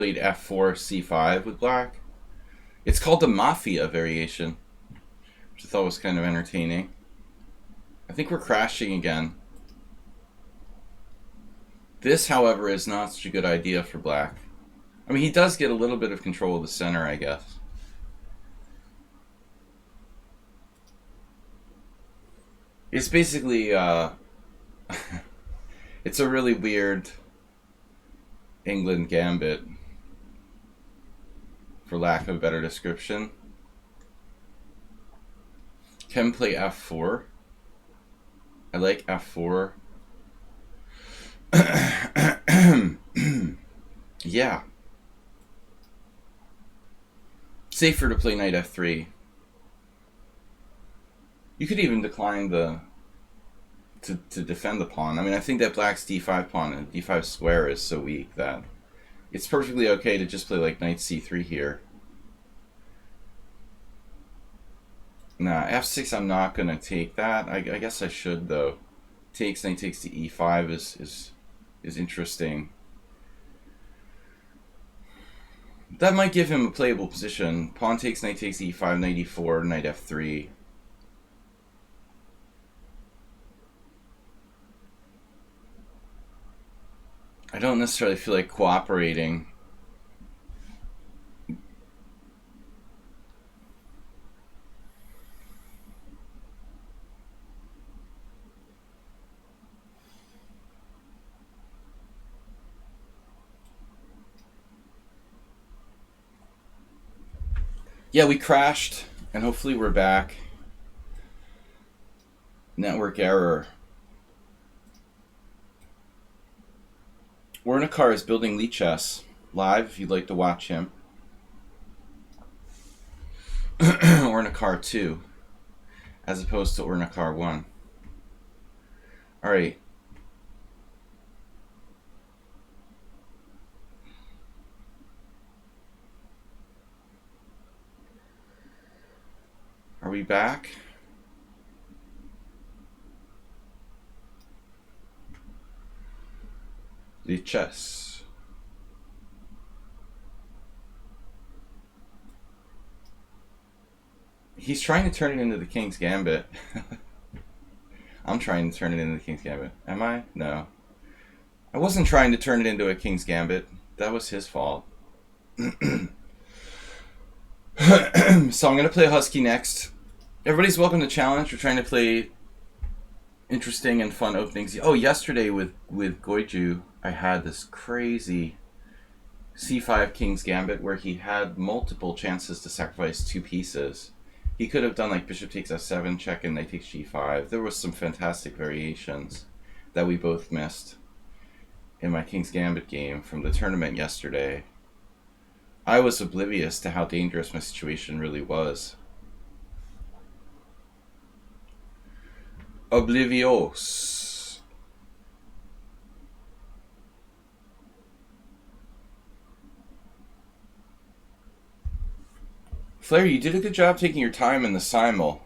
played f4, c5 with black. It's called the Mafia variation, which I thought was kind of entertaining. I think we're crashing again. This, however, is not such a good idea for black. I mean, he does get a little bit of control of the center, I guess. It's basically, it's a really weird England gambit, for lack of a better description. Can play f4. I like f4. Yeah. Safer to play knight f3. You could even decline the to defend the pawn. I mean, I think that black's d5 pawn and d5 square is so weak that it's perfectly okay to just play like knight c3 here. Nah, f6 I'm not going to take that. I guess I should, though. Takes, knight takes to e5 is interesting. That might give him a playable position. Pawn takes, knight takes e5, knight e4, knight f3. I don't necessarily feel like cooperating. Yeah, we crashed, and hopefully we're back. Network error. Ornikar is building lichess live if you'd like to watch him. Ornikar 2 as opposed to Ornikar 1. Alright. Are we back? Lichess. He's trying to turn it into the King's Gambit. I'm trying to turn it into the King's Gambit. Am I? No. I wasn't trying to turn it into a King's Gambit. That was his fault. So I'm going to play Husky next. Everybody's welcome to challenge. We're trying to play interesting and fun openings. Oh, yesterday with Goiju, I had this crazy c5 King's Gambit where he had multiple chances to sacrifice two pieces. He could have done like bishop takes f7, check, and knight takes g5. There was some fantastic variations that we both missed in my King's Gambit game from the tournament yesterday. I was oblivious to how dangerous my situation really was. Oblivious. Flair, you did a good job taking your time in the simul,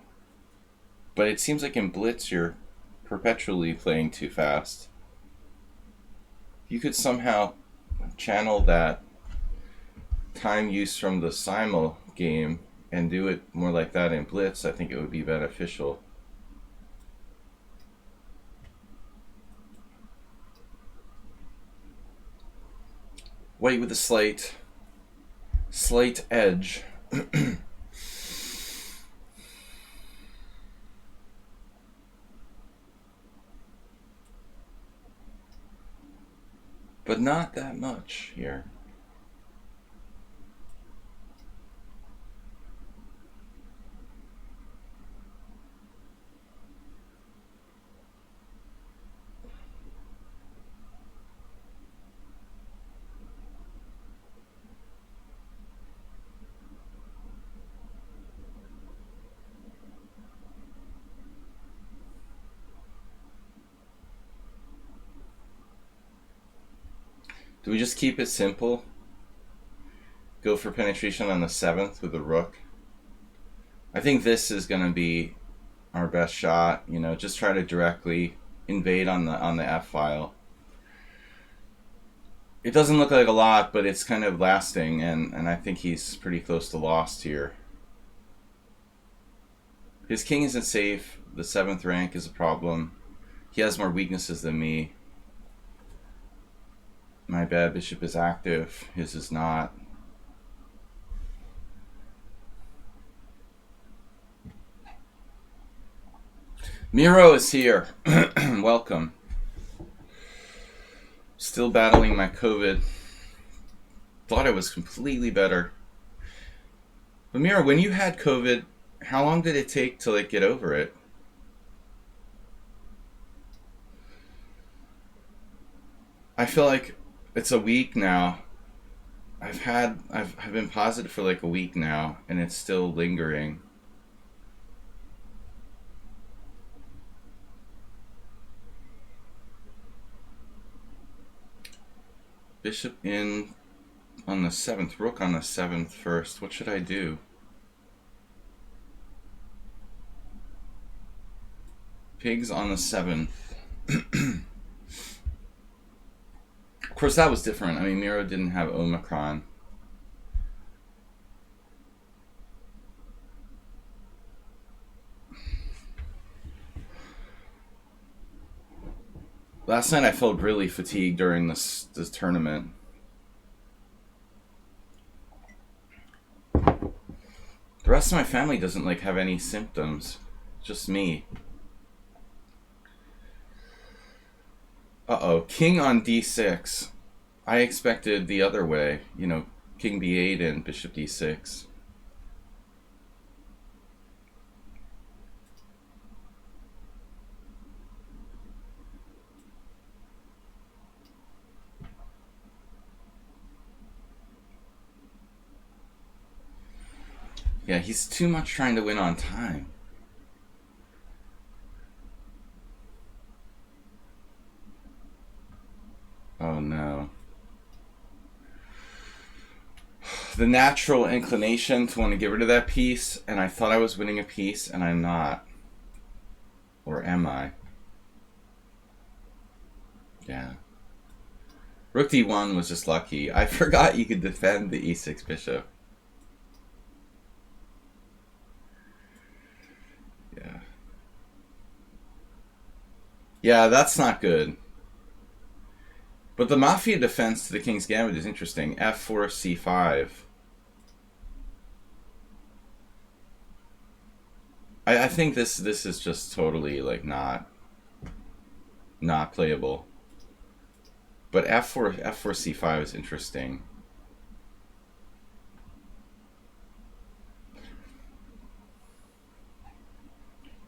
but it seems like in Blitz you're perpetually playing too fast. If you could somehow channel that time use from the simul game and do it more like that in Blitz, I think it would be beneficial. White with a slight edge. But not that much here. Do we just keep it simple? Go for penetration on the 7th with the rook? I think this is going to be our best shot. You know, just try to directly invade on the F file. It doesn't look like a lot, but it's kind of lasting, and I think he's pretty close to lost here. His king isn't safe. The 7th rank is a problem. He has more weaknesses than me. My bad bishop is active. His is not. Miro is here. Welcome. Still battling my COVID. Thought I was completely better. But Miro, when you had COVID, how long did it take to get over it? I feel like it's a week now. I've been positive for a week now, and it's still lingering. Bishop in on the 7th, rook on the 7th first. What should I do? Pigs on the 7th. Of course, that was different. I mean, Miro didn't have Omicron. Last night I felt really fatigued during this tournament. The rest of my family doesn't have any symptoms. Just me. Uh-oh. King on d6. I expected the other way. King b8 and bishop d6. Yeah, he's too much trying to win on time. Oh no. The natural inclination to want to get rid of that piece, and I thought I was winning a piece, and I'm not. Or am I? Yeah. Rook d1 was just lucky. I forgot you could defend the e6 bishop. Yeah. Yeah, that's not good. But the Mafia defense to the King's Gambit is interesting. f4, c5. I think this is just totally not playable. But f4 c5 is interesting.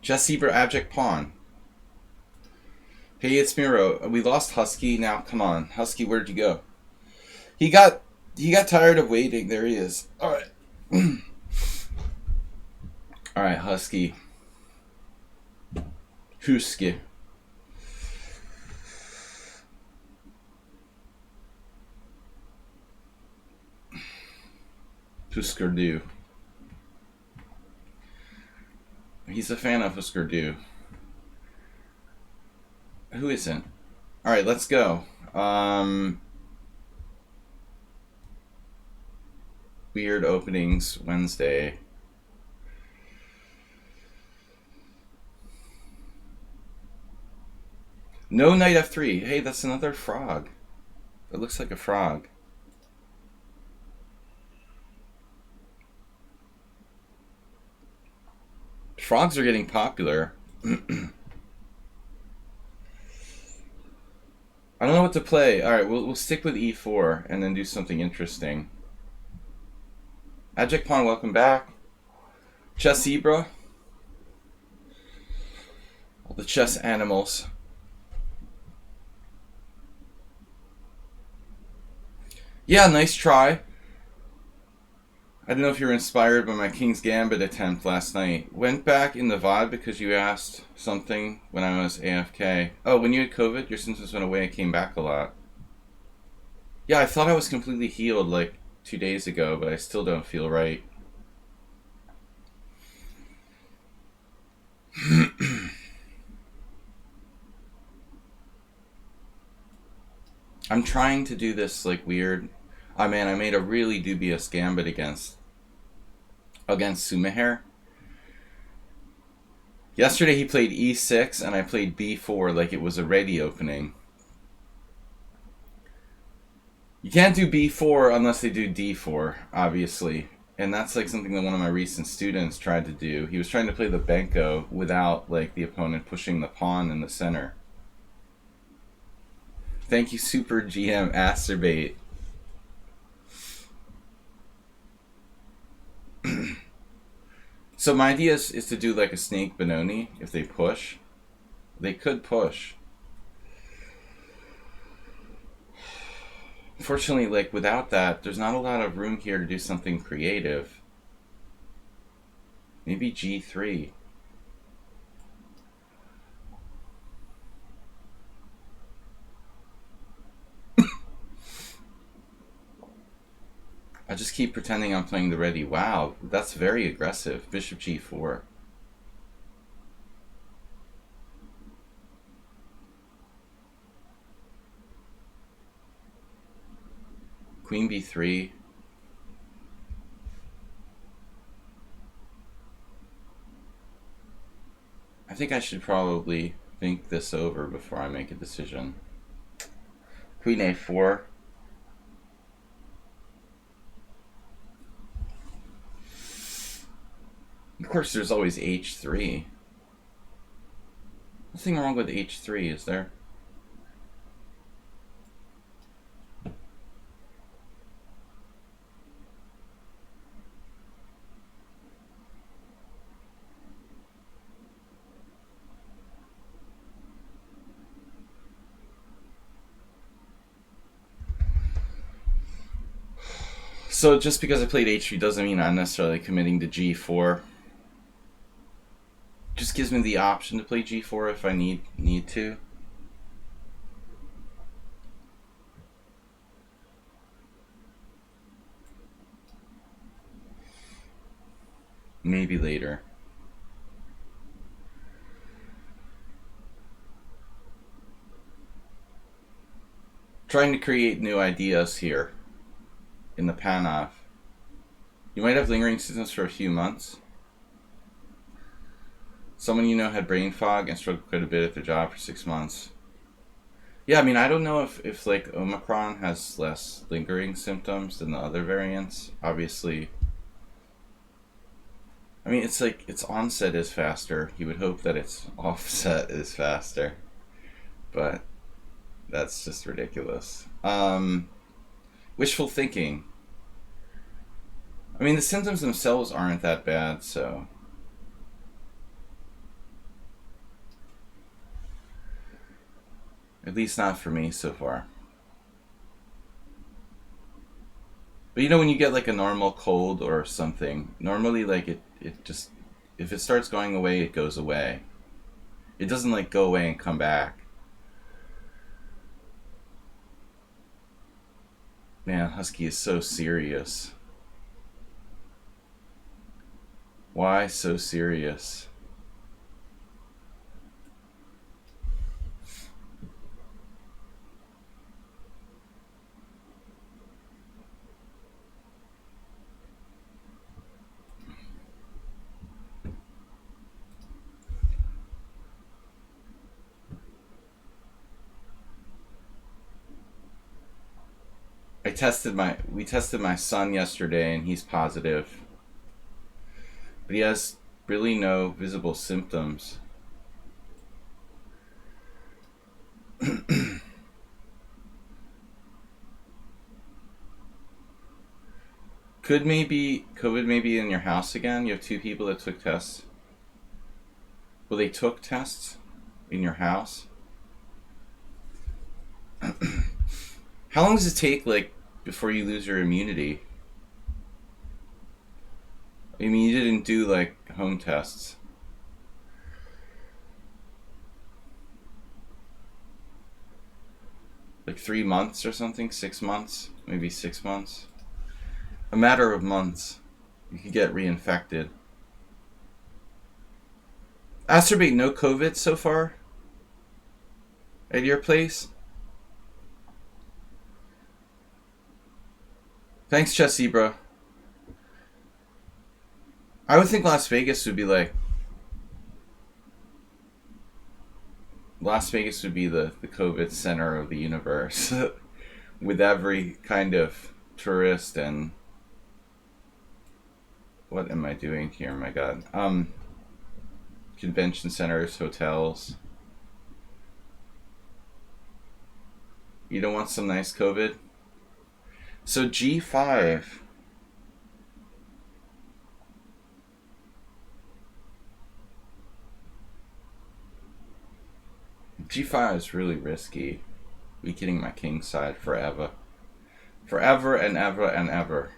Chess Zebra abject pawn. Hey, it's Miro. We lost Husky. Now, come on, Husky, where'd you go? He got tired of waiting. There he is. All right. All right, Husky. Husky. Husker Du. He's a fan of Husker Du. Who isn't? All right, let's go. Weird openings Wednesday. No knight f3. Hey, that's another frog. It looks like a frog. Frogs are getting popular. I don't know what to play. All right, we'll stick with e4 and then do something interesting. Abject Pawn, welcome back. Chess Zebra. All the chess animals. Yeah, nice try. I don't know if you were inspired by my King's Gambit attempt last night. Went back in the VOD because you asked something when I was AFK. Oh, when you had COVID, your symptoms went away and came back a lot. Yeah, I thought I was completely healed 2 days ago, but I still don't feel right. I'm trying to do this like weird. Oh man, I made a really dubious gambit against Sumaher. Yesterday he played e6 and I played b4 like it was a ready opening. You can't do b4 unless they do d4, obviously. And that's like something that one of my recent students tried to do. He was trying to play the Benko without like the opponent pushing the pawn in the center. Thank you, Super GM Asterbait. So my idea is to do like a snake Benoni if they push. They could push. Unfortunately, like without that, there's not a lot of room here to do something creative. Maybe g3. I just keep pretending I'm playing the ready. Wow, that's very aggressive. Bishop g4. Queen b3. I think I should probably think this over before I make a decision. Queen a4. Of course, there's always h3. Nothing wrong with h3, is there? So just because I played h3 doesn't mean I'm necessarily committing to g4. Just gives me the option to play g4 if I need to. Maybe later. Trying to create new ideas here in the Panov. You might have lingering symptoms for a few months. Someone you know had brain fog and struggled quite a bit at their job for 6 months. Yeah, I mean, I don't know if like Omicron has less lingering symptoms than the other variants. Obviously, I mean, it's like its onset is faster. You would hope that its offset is faster, but that's just ridiculous. Wishful thinking. I mean, the symptoms themselves aren't that bad, so. At least not for me so far. But you know, when you get like a normal cold or something, normally like it just, if it starts going away, it goes away. It doesn't like go away and come back. Man, Husky is so serious. Why so serious? We tested my son yesterday and he's positive. But he has really no visible symptoms. Could maybe COVID maybe in your house again? You have 2 people that took tests. Well, they took tests in your house. How long does it take, like, before you lose your immunity? I mean, you didn't do like home tests. Like 3 months or something? 6 months? Maybe 6 months? A matter of months. You could get reinfected. Asterbate, no COVID so far? At your place? Thanks, Chessy, bro. I would think Las Vegas would be like... Las Vegas would be the COVID center of the universe. With every kind of tourist and... What am I doing here? My God. Convention centers, hotels. You don't want some nice COVID? So G5. G5 is really risky. Weakening my king side forever. Forever and ever and ever.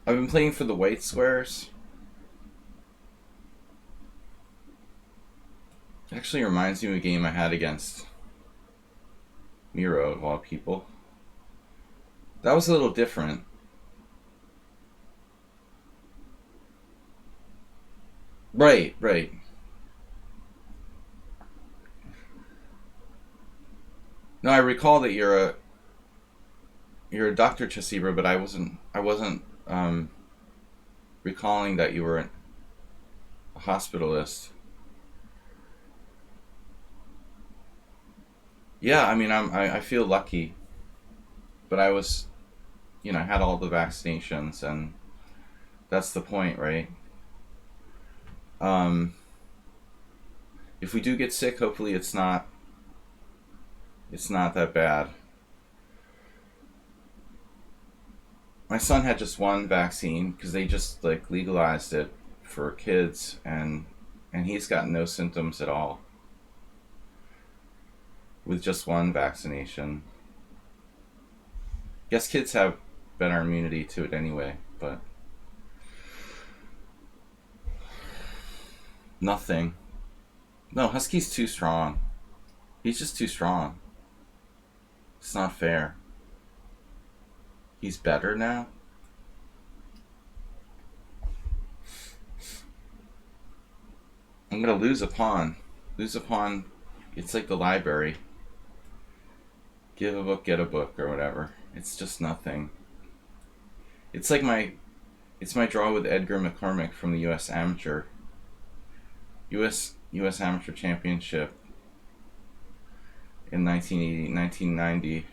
I've been playing for the white squares. Actually reminds me of a game I had against Miro, of all people. That was a little different. Right. No, I recall that you're a Dr. Chasibra, but I wasn't recalling that you were a hospitalist. Yeah, I mean, I feel lucky, but I was, I had all the vaccinations, and that's the point, right? Um, if we do get sick, hopefully it's not that bad. My son had just one vaccine because they just like legalized it for kids, and he's got no symptoms at all with just one vaccination. Guess kids have better immunity to it anyway, but nothing. No, Husky's too strong. He's just too strong. It's not fair. He's better now? I'm gonna lose a pawn. Lose a pawn. It's like the library. Give a book, get a book, or whatever. It's just nothing. It's like it's my draw with Edgar McCormick from the U.S. Amateur Amateur Championship in 1990.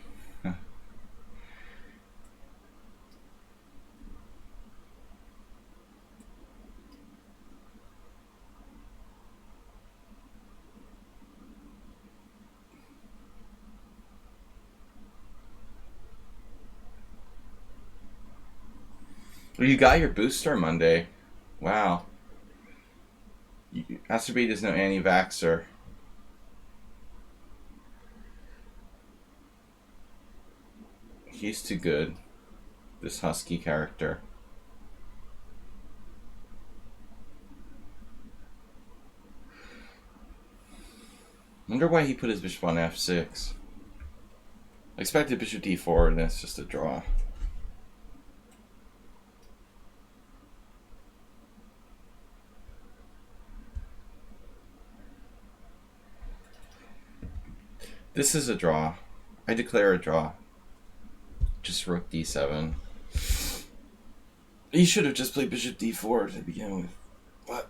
Well, you got your booster Monday. Wow. Astrobate is no anti-vaxxer. He's too good. This Husky character. Wonder why he put his bishop on f6. I expected bishop d4 and it's just a draw. This is a draw. I declare a draw. Just rook d7. You should have just played bishop d4 to begin with. But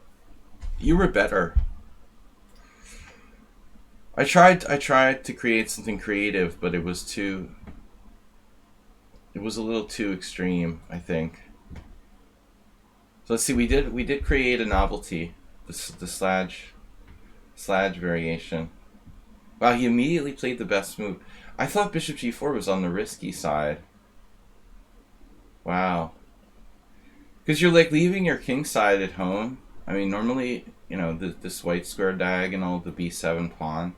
you were better. I tried to create something creative, but it was a little too extreme, I think. So let's see, we did create a novelty, the Sladge variation. Wow, he immediately played the best move. I thought bishop g4 was on the risky side. Wow. Because you're like leaving your king side at home. I mean, normally, this white square diagonal, the b7 pawn.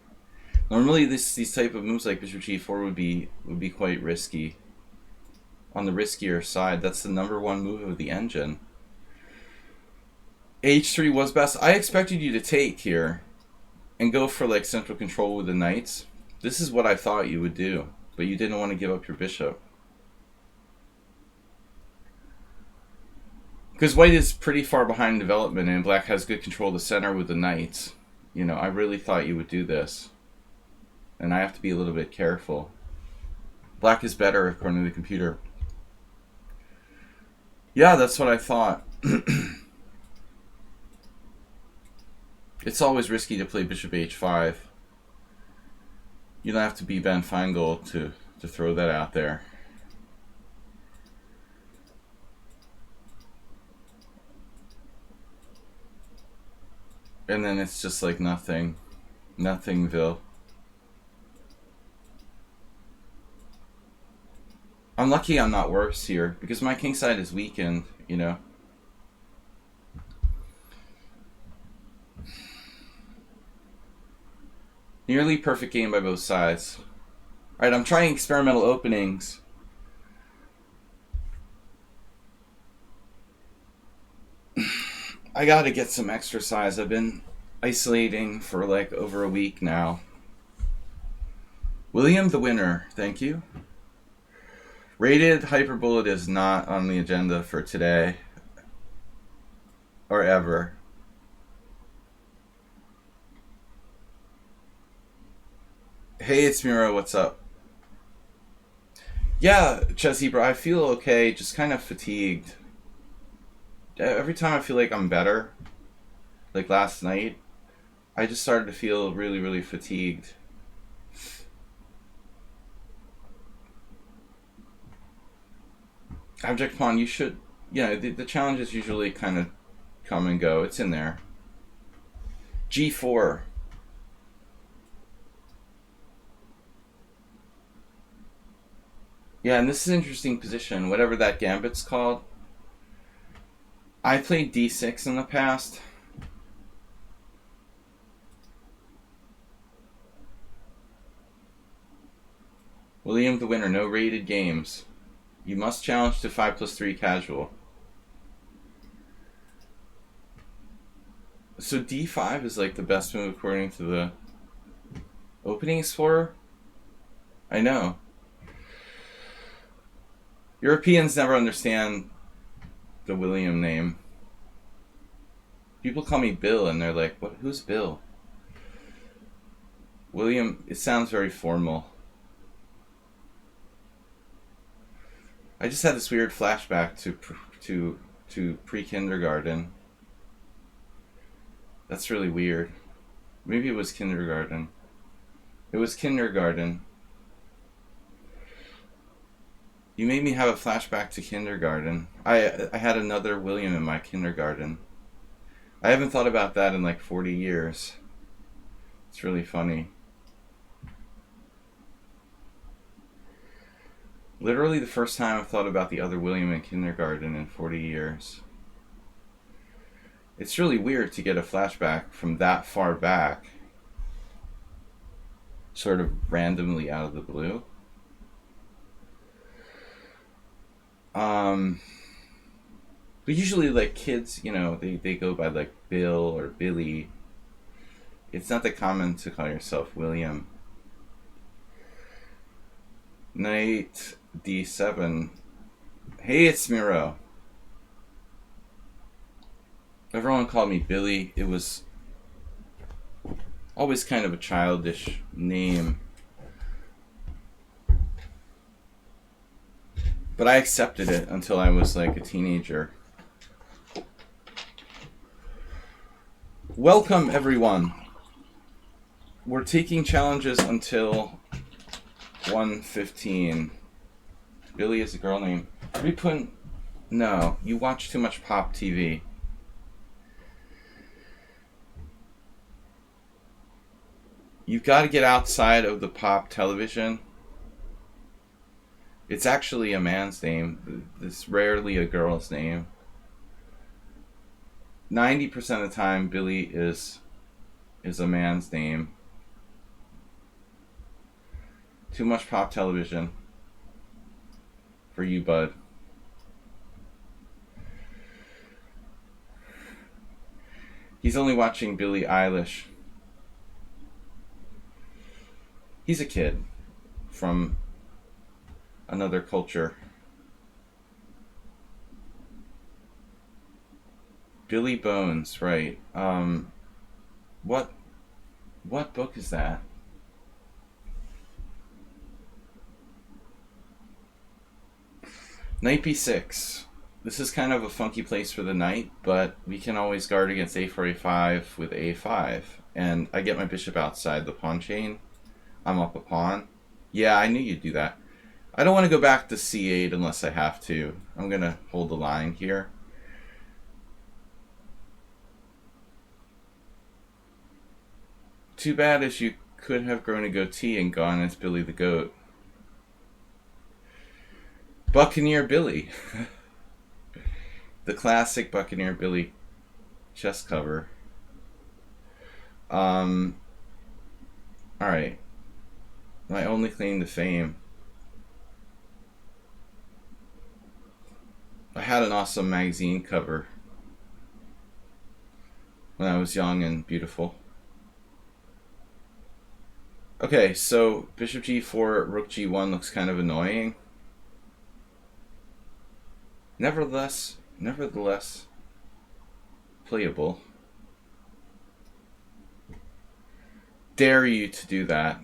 Normally, these type of moves like bishop g4 would be quite risky. On the riskier side, that's the #1 move of the engine. h3 was best. I expected you to take here and go for like central control with the knights. This is what I thought you would do, but you didn't want to give up your bishop. Because white is pretty far behind in development, and black has good control of the center with the knights. You know, I really thought you would do this. And I have to be a little bit careful. Black is better, according to the computer. Yeah, that's what I thought. It's always risky to play bishop h5. You don't have to be Ben Feingold to throw that out there. And then it's just like nothing. Nothingville. I'm lucky I'm not worse here, because my kingside is weakened, you know. Nearly perfect game by both sides. Alright, I'm trying experimental openings. I gotta get some exercise. I've been isolating for like over a week now. William the winner, thank you. Rated Hyperbullet is not on the agenda for today. Or ever. Hey, it's Miro, what's up? Yeah, Chessy bro, I feel okay, just kind of fatigued. Every time I feel like I'm better, like last night, I just started to feel really, really fatigued. Abject Pawn, you should, you know, the challenges usually kind of come and go. It's in there. G4. Yeah, and this is an interesting position, whatever that gambit's called. I played d6 in the past. William the winner, no rated games. You must challenge to 5+3 casual. So d5 is like the best move according to the opening explorer? I know. Europeans never understand the William name. People call me Bill and they're like, "What? Who's Bill?" William, it sounds very formal. I just had this weird flashback to pre-kindergarten. That's really weird. Maybe it was kindergarten. It was kindergarten. You made me have a flashback to kindergarten. I had another William in my kindergarten. I haven't thought about that in like 40 years. It's really funny. Literally the first time I've thought about the other William in kindergarten in 40 years. It's really weird to get a flashback from that far back, sort of randomly out of the blue. But usually like kids, you know, they go by like Bill or Billy. It's not that common to call yourself William. Knight d7. Hey, it's Miro. Everyone called me Billy. It was always kind of a childish name. But I accepted it until I was like a teenager. Welcome, everyone. We're taking challenges until 1:15. Billy is a girl name. No, you watch too much pop TV. You've got to get outside of the pop television. It's actually a man's name. It's rarely a girl's name. 90% of the time, Billy is a man's name. Too much pop television for you, bud. He's only watching Billie Eilish. He's a kid from another culture. Billy Bones, right. What what book is that? Knight b6. This is kind of a funky place for the knight, but we can always guard against a4, a5 with a5. And I get my bishop outside the pawn chain. I'm up a pawn. Yeah, I knew you'd do that. I don't want to go back to c8 unless I have to. I'm going to hold the line here. Too bad as you could have grown a goatee and gone as Billy the Goat. Buccaneer Billy. The classic Buccaneer Billy chest cover. Alright. My only claim to fame. I had an awesome magazine cover when I was young and beautiful. Okay, so bishop g4, rook g1 looks kind of annoying. Nevertheless, playable. Dare you to do that.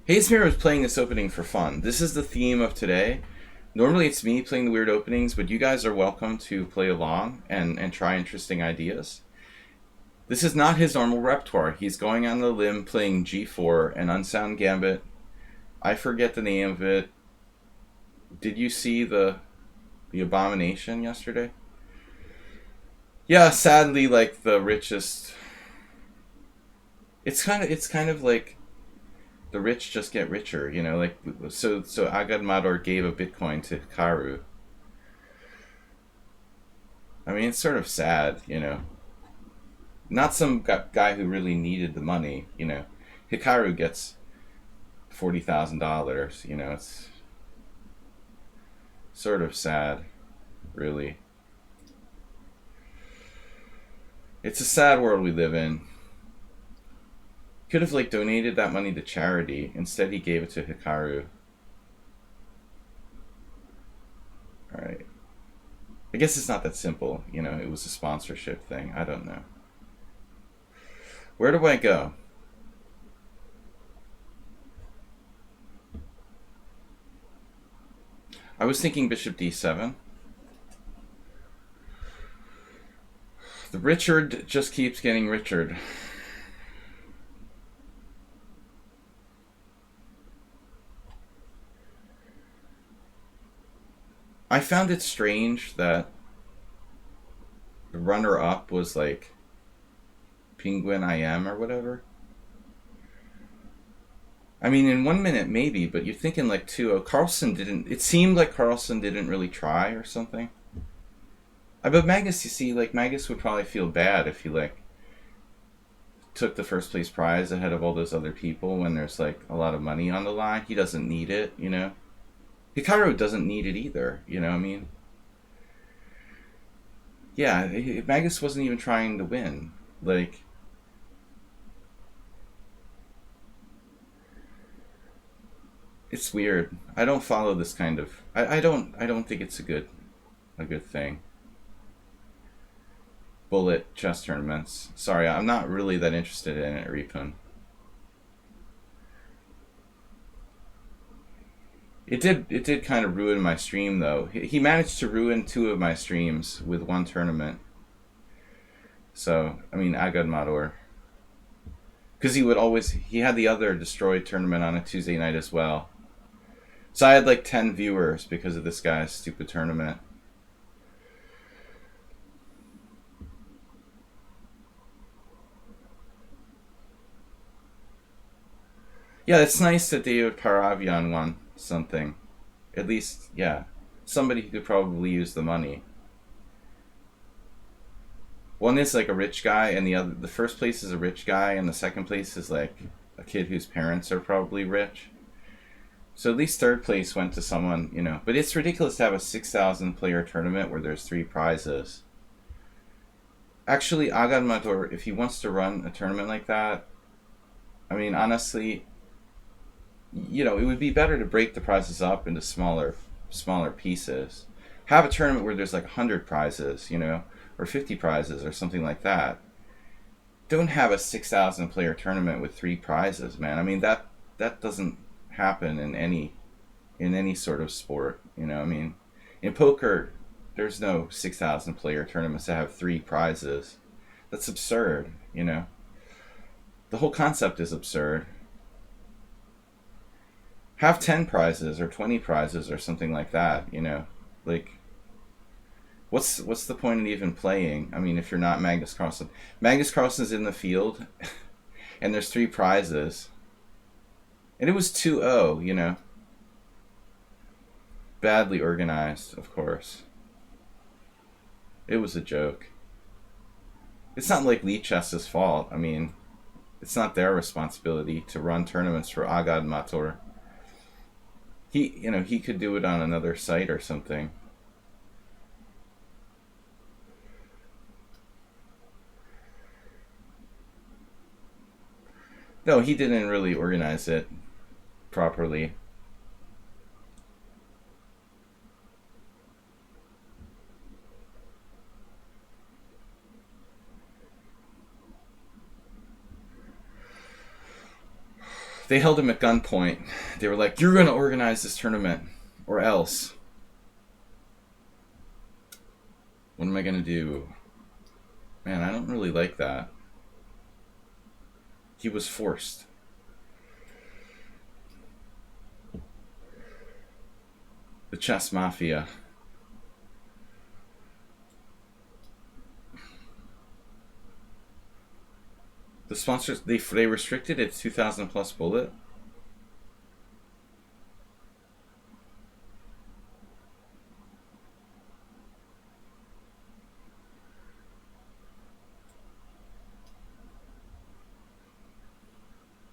Haysmere was playing this opening for fun. This is the theme of today. Normally it's me playing the weird openings, but you guys are welcome to play along and try interesting ideas. This is not his normal repertoire. He's going on the limb playing g4, an unsound gambit. I forget the name of it. Did you see the abomination yesterday? Yeah, sadly, like the richest. It's kind of like the rich just get richer, you know. Like so Agad Mador gave a Bitcoin to Hikaru. I mean, it's sort of sad, you know. Not some guy who really needed the money, you know. Hikaru gets $40,000, you know. It's sort of sad, really. It's a sad world we live in. Could have like donated that money to charity. Instead, he gave it to Hikaru. All right. I guess it's not that simple, you know. It was a sponsorship thing. I don't know. Where do I go? I was thinking bishop d7. The Richard just keeps getting Richard. I found it strange that the runner-up was like Penguin IM or whatever. I mean, in 1 minute maybe, but you're thinking like 2-0. Carlsen didn't. It seemed like Carlsen didn't really try or something. But Magnus, you see, like Magnus would probably feel bad if he like took the first place prize ahead of all those other people when there's like a lot of money on the line. He doesn't need it, you know. Hikaru doesn't need it either, you know what I mean? Yeah, Magnus wasn't even trying to win. Like, it's weird. I don't follow this kind of. I don't think it's a good thing. Bullet chess tournaments. Sorry, I'm not really that interested in it, Ripun. It did kind of ruin my stream though. He managed to ruin 2 of my streams with 1 tournament. So, I mean, Agad Mador. Because he had the other destroyed tournament on a Tuesday night as well. So I had like 10 viewers because of this guy's stupid tournament. Yeah, it's nice that David Paravian won something. At least, yeah. Somebody who could probably use the money. One is like a rich guy, and the first place is a rich guy, and the second place is like a kid whose parents are probably rich. So at least third place went to someone, you know. But it's ridiculous to have a 6,000 player tournament where there's 3 prizes. Actually, Agad Mador, if he wants to run a tournament like that, I mean, honestly, you know, it would be better to break the prizes up into smaller pieces. Have a tournament where there's like 100 prizes, you know, or 50 prizes or something like that. Don't have a 6,000 player tournament with 3 prizes, man. I mean, that doesn't happen in any sort of sport, you know. I mean, in poker there's no 6,000 player tournaments that have 3 prizes. That's absurd, you know. The whole concept is absurd. Have 10 prizes or 20 prizes or something like that, you know. Like, what's the point in even playing? I mean, if you're not Magnus Carlsen. Magnus Carlsen's in the field and there's 3 prizes. And it was 2-0, you know. Badly organized, of course. It was a joke. It's not like lichess's fault. I mean, it's not their responsibility to run tournaments for Agad Mator. He could do it on another site or something. No, he didn't really organize it properly. They held him at gunpoint. They were like, "You're going to organize this tournament, or else." What am I going to do? Man, I don't really like that. He was forced. The chess mafia. The sponsors, they restricted it to 2,000 plus bullet.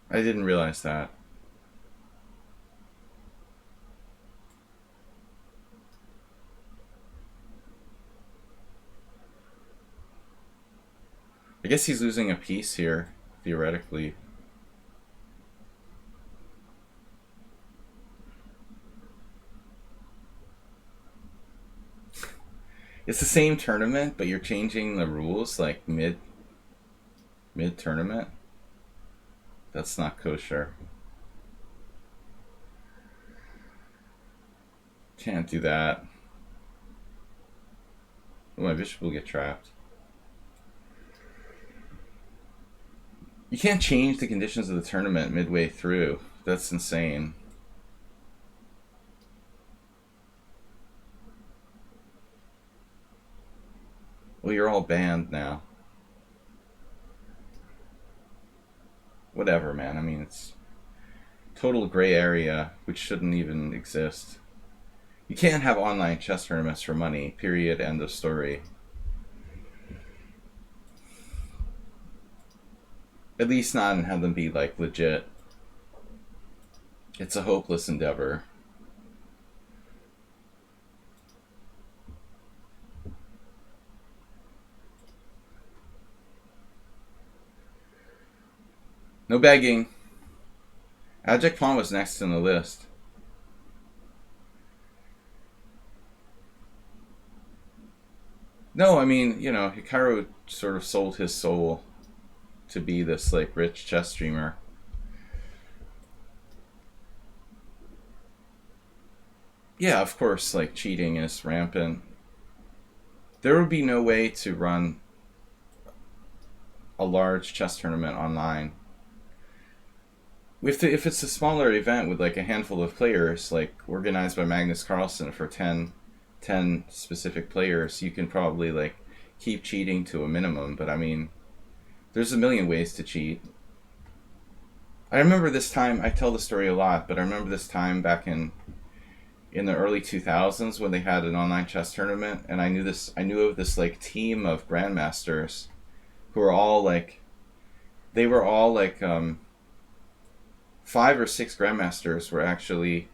I didn't realize that. I guess he's losing a piece here, theoretically. It's the same tournament, but you're changing the rules like mid tournament. That's not kosher. Can't do that. Oh, my bishop will get trapped. You can't change the conditions of the tournament midway through. That's insane. Well, you're all banned now. Whatever, man. I mean, it's total gray area, which shouldn't even exist. You can't have online chess tournaments for money, period, end of story. At least not and have them be, like, legit. It's a hopeless endeavor. No begging. Ajak Pawn was next in the list. No, I mean, you know, Hikaru sort of sold his soul to be this, like, rich chess streamer. Yeah, of course, like, cheating is rampant. There would be no way to run a large chess tournament online. If it's a smaller event with, like, a handful of players, like, organized by Magnus Carlsen for 10 specific players, you can probably, like, keep cheating to a minimum. But, I mean, there's a million ways to cheat. I remember this time, I tell the story a lot, but I remember this time back in the early 2000s when they had an online chess tournament, and I knew of this, like, team of grandmasters who were all, like, they were all, like, 5 or 6 grandmasters were actually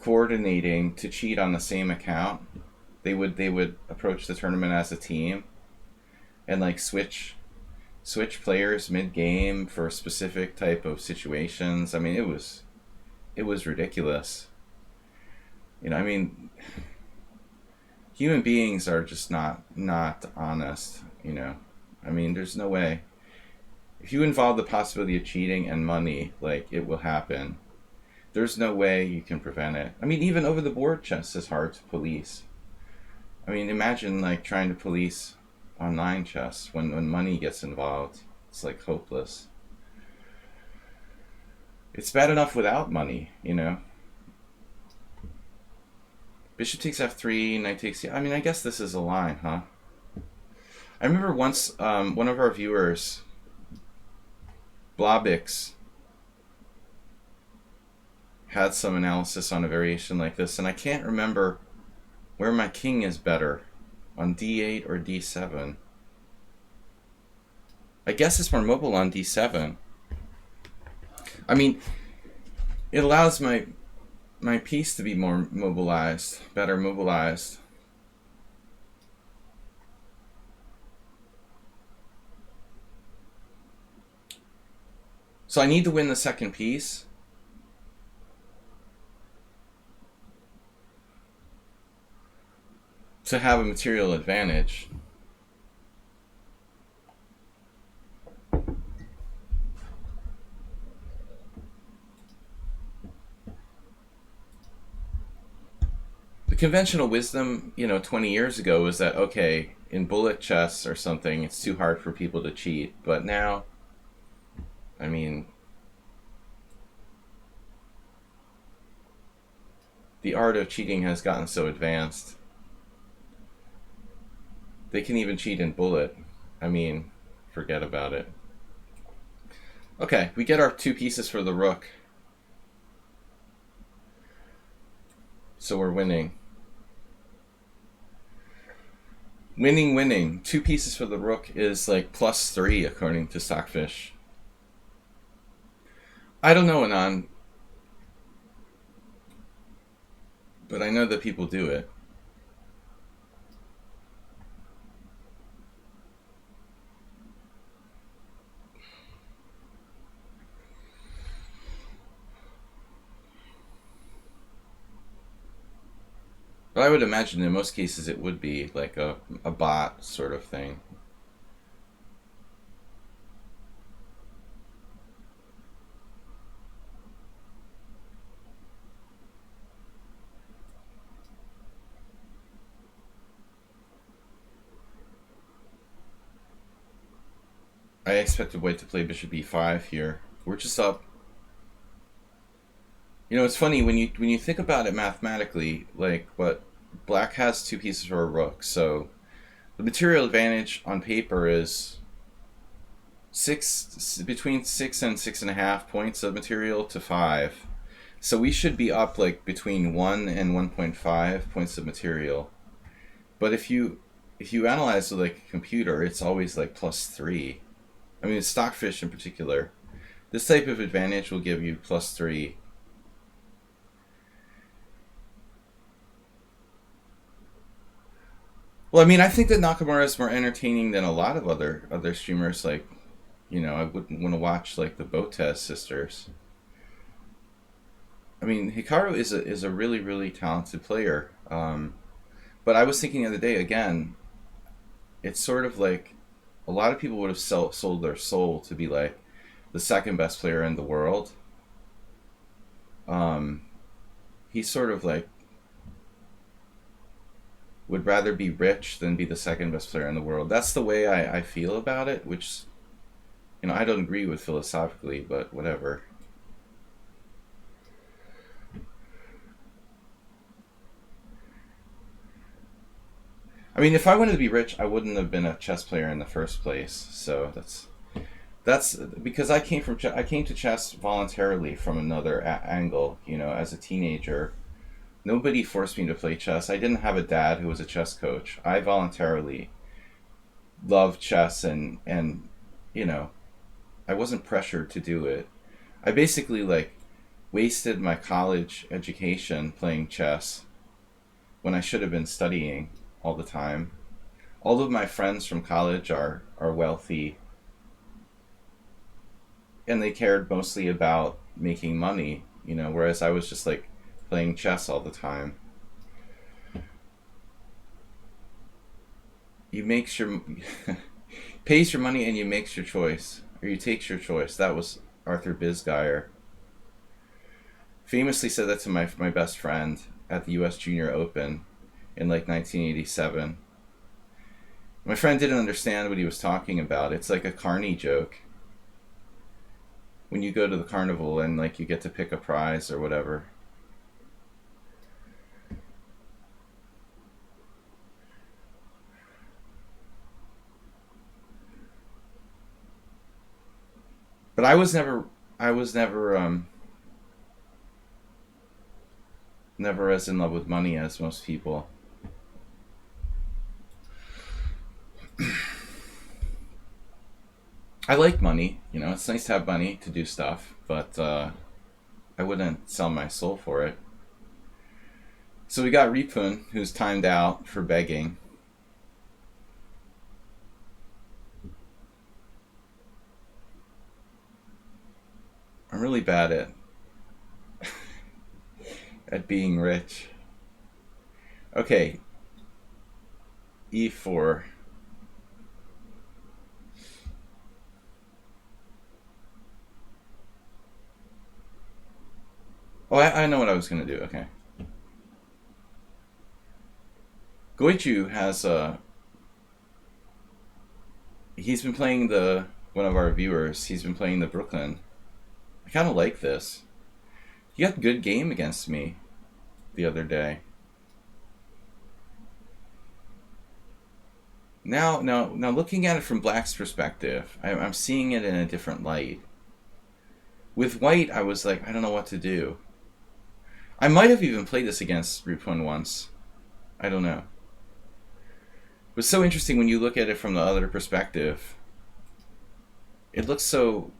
coordinating to cheat on the same account. They would approach the tournament as a team and, like, switch switch players mid-game for a specific type of situations. I mean, it was ridiculous. You know, I mean, human beings are just not honest, you know. I mean, there's no way. If you involve the possibility of cheating and money, like, it will happen. There's no way you can prevent it. I mean, even over the board chess is hard to police. I mean, imagine like trying to police online chess when money gets involved. It's like hopeless. It's bad enough without money, you know. Bishop takes f3, knight takes I mean, I guess this is a line, huh? I remember once one of our viewers, Blobix, had some analysis on a variation like this, and I can't remember where my king is better, on d8 or d7. I guess it's more mobile on d7. I mean, it allows my piece to be more mobilized, better mobilized. So I need to win the second piece. To have a material advantage. The conventional wisdom, you know, 20 years ago was that, okay, in bullet chess or something, it's too hard for people to cheat. But now, I mean, the art of cheating has gotten so advanced. They can even cheat in bullet. I mean, forget about it. Okay, we get our two pieces for the rook. So we're winning. Winning. Two pieces for the rook is like +3 according to Stockfish. I don't know, Anon. But I know that people do it. But I would imagine in most cases it would be like a bot sort of thing. I expected white to play bishop e5 here. We're just up. You know, it's funny when you think about it mathematically, like what black has two pieces for a rook, so the material advantage on paper is between 6 and 6.5 points of material to 5. So we should be up like between 1 and 1.5 points of material. But if you analyze it like a computer, it's always like +3. I mean, Stockfish in particular. This type of advantage will give you +3. Well, I mean, I think that Nakamura is more entertaining than a lot of other streamers. Like, you know, I wouldn't want to watch like the Botez sisters. I mean, Hikaru is a really talented player. But I was thinking the other day again. It's sort of like a lot of people would have sold their soul to be like the second best player in the world. He's sort of like would rather be rich than be the second best player in the world. That's the way I feel about it, which, you know, I don't agree with philosophically, but whatever. I mean, if I wanted to be rich, I wouldn't have been a chess player in the first place. So that's because I came to chess voluntarily from another angle. You know, as a teenager, nobody forced me to play chess. I didn't have a dad who was a chess coach. I voluntarily loved chess, and you know, I wasn't pressured to do it. I basically like wasted my college education playing chess when I should have been studying all the time. All of my friends from college are wealthy, and they cared mostly about making money, you know, whereas I was just like playing chess all the time. You makes your pays your money and you makes your choice, or you takes your choice. That was Arthur Bisguyer. Famously said that to my best friend at the U.S. Junior Open in like 1987. My friend didn't understand what he was talking about. It's like a carny joke. When you go to the carnival and like you get to pick a prize or whatever. But I was never as in love with money as most people. I like money, you know, it's nice to have money to do stuff, but I wouldn't sell my soul for it. So we got Ripun, who's timed out for begging. I'm really bad at being rich. Okay, e4. Oh, I know what I was gonna do. Okay. Goichu has he's been playing one of our viewers. He's been playing the Brooklyn. I kind of like this. He got a good game against me the other day. Now, looking at it from Black's perspective, I'm seeing it in a different light. With White, I was like, I don't know what to do. I might have even played this against Ripun once. I don't know. It was so interesting when you look at it from the other perspective. It looks so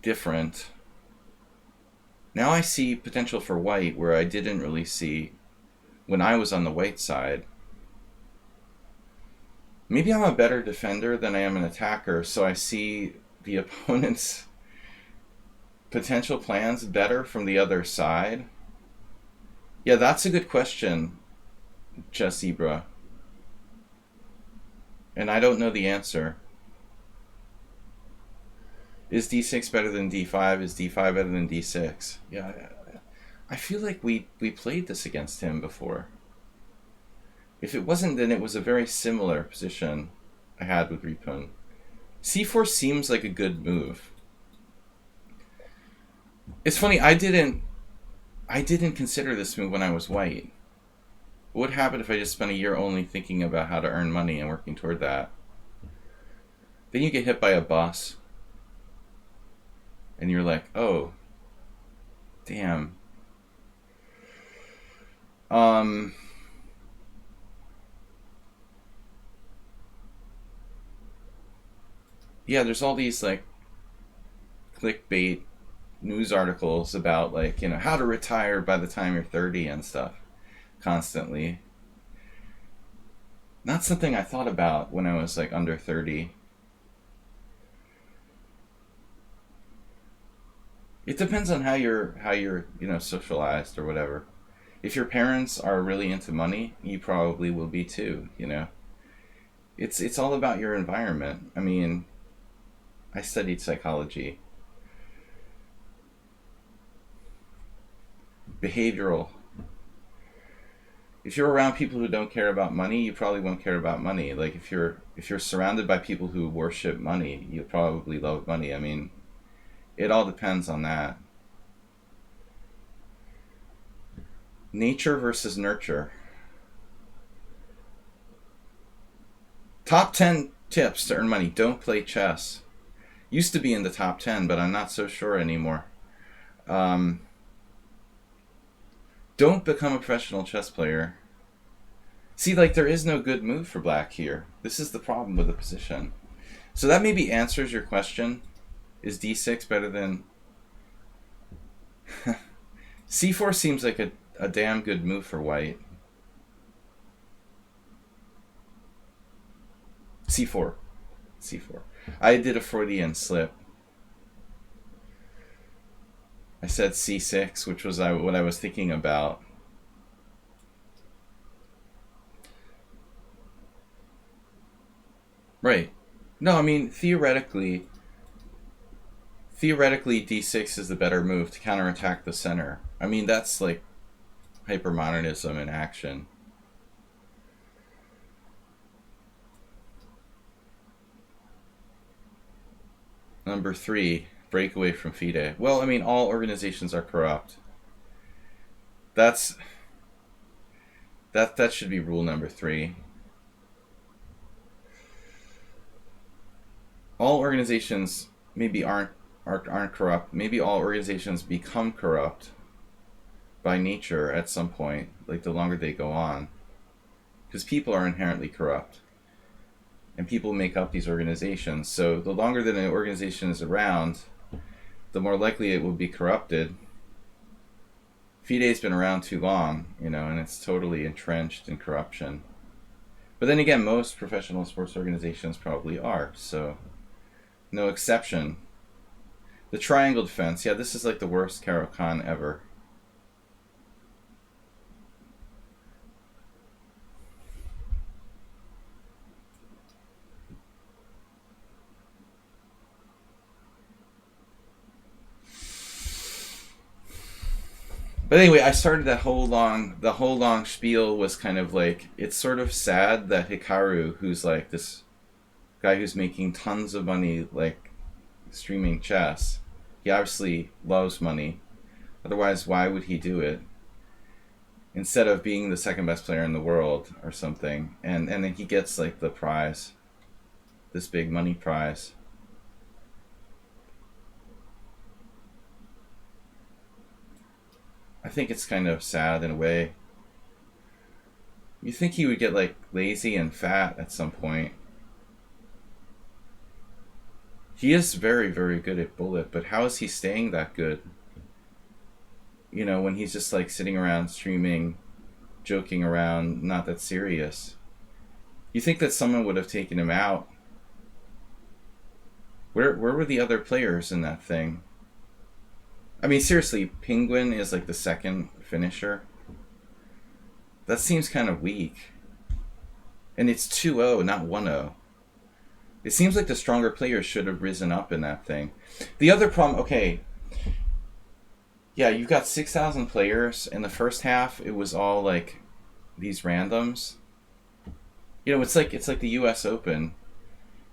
different. Now I see potential for White where I didn't really see when I was on the White side. Maybe I'm a better defender than I am an attacker, so I see the opponent's potential plans better from the other side. Yeah, that's a good question, Chessibra. And I don't know the answer. Is d6 better than d5? Is d5 better than d6? Yeah, I feel like we played this against him before. If it wasn't, then it was a very similar position I had with Ripun. c4 seems like a good move. It's funny, I didn't consider this move when I was White. What would happen if I just spent a year only thinking about how to earn money and working toward that? Then you get hit by a bus. And you're like, oh, damn. Yeah, there's all these like clickbait news articles about like, you know, how to retire by the time you're 30 and stuff constantly. Not something I thought about when I was like under 30. It depends on how you're, you know, socialized or whatever. If your parents are really into money, you probably will be too, you know. It's all about your environment. I mean, I studied psychology. Behavioral. If you're around people who don't care about money, you probably won't care about money. Like if you're surrounded by people who worship money, you'll probably love money. I mean, it all depends on that. Nature versus nurture. Top 10 tips to earn money. Don't play chess. Used to be in the top 10, but I'm not so sure anymore. Don't become a professional chess player. See, like, there is no good move for Black here. This is the problem with the position. So that maybe answers your question. Is d6 better than... c4 seems like a damn good move for White. c4. I did a Freudian slip. said c6, which was what I was thinking about. Right. No, I mean, theoretically d6 is the better move to counterattack the center. I mean, that's like hypermodernism in action. Number 3, break away from FIDE. Well, I mean, all organizations are corrupt. That should be rule number 3. All organizations maybe aren't corrupt. Maybe all organizations become corrupt by nature at some point, like the longer they go on. Because people are inherently corrupt. And people make up these organizations. So the longer that an organization is around, the more likely it will be corrupted. FIDE's been around too long, and it's totally entrenched in corruption. But then again, most professional sports organizations probably are, so no exception. The triangle defense, yeah, this is like the worst Caro-Kann ever. But anyway, I started the whole long spiel was kind of like, it's sort of sad that Hikaru, who's like this guy who's making tons of money, like streaming chess, he obviously loves money. Otherwise, why would he do it? Instead of being the second best player in the world or something. And then he gets like the prize, this big money prize. I think it's kind of sad in a way. You think he would get like lazy and fat at some point. He is very, very good at bullet, but how is he staying that good? When he's just like sitting around streaming, joking around, not that serious. You think that someone would have taken him out. Where were the other players in that thing? I mean, seriously, Penguin is like the second finisher. That seems kind of weak. And it's 2-0, not 1-0. It seems like the stronger players should have risen up in that thing. The other problem, okay, yeah, you've got 6,000 players. In the first half, it was all like these randoms. It's like the U.S. Open.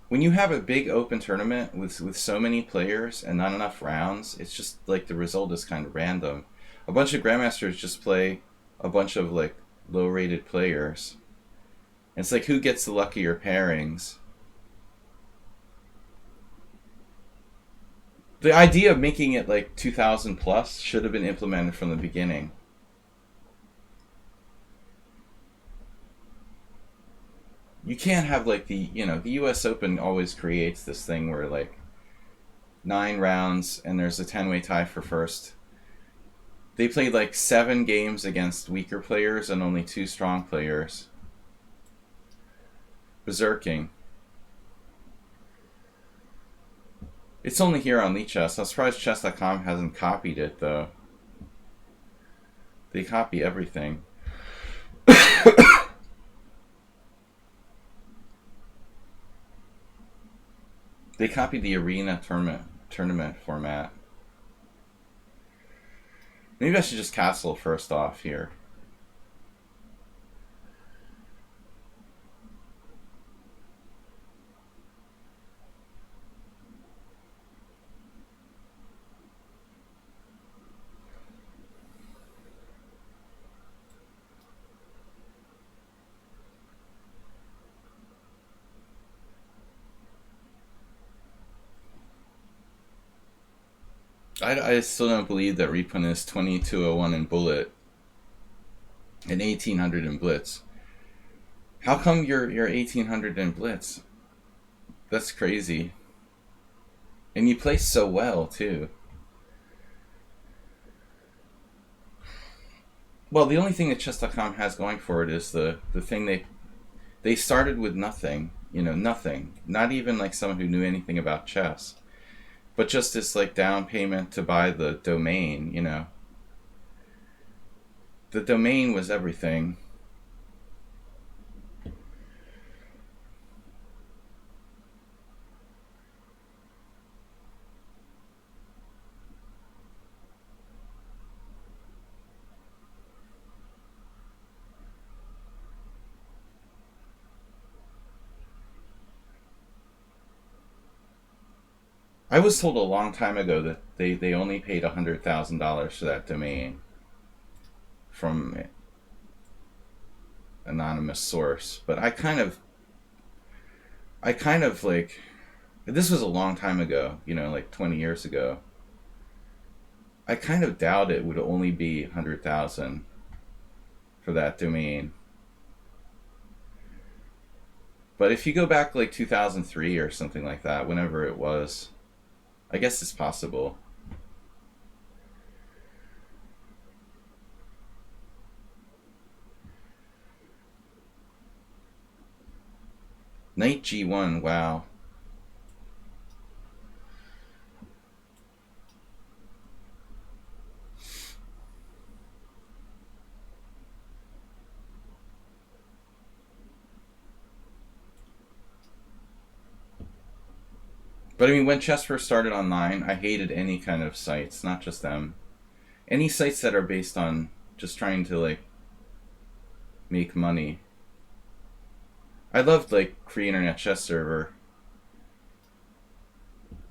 When you have a big open tournament with so many players and not enough rounds, it's just like the result is kind of random. A bunch of grandmasters just play a bunch of like low-rated players. And it's like, who gets the luckier pairings? The idea of making it like 2,000 plus should have been implemented from the beginning. You can't have like the U.S. Open always creates this thing where like 9 rounds and there's a 10-way tie for first. They played like 7 games against weaker players and only 2 strong players. Berserking. It's only here on lichess. I'm surprised chess.com hasn't copied it though. They copy everything. They copied the arena tournament format. Maybe I should just castle first off here. I still don't believe that Repun is 2201 in bullet and 1800 in blitz. How come you're 1800 in blitz? That's crazy. And you play so well too. Well, the only thing that chess.com has going for it is the thing they started with nothing, nothing. Not even like someone who knew anything about chess. But just this like down payment to buy the domain, you know. The domain was everything. I was told a long time ago that they only paid $100,000 for that domain from anonymous source. But I kind of like, this was a long time ago, you know, like 20 years ago. I kind of doubt it would only be 100,000 for that domain. But if you go back like 2003 or something like that, whenever it was, I guess it's possible. Knight G1, wow. But I mean, when chess first started online, I hated any kind of sites, not just them. Any sites that are based on just trying to like make money. I loved like free internet chess server,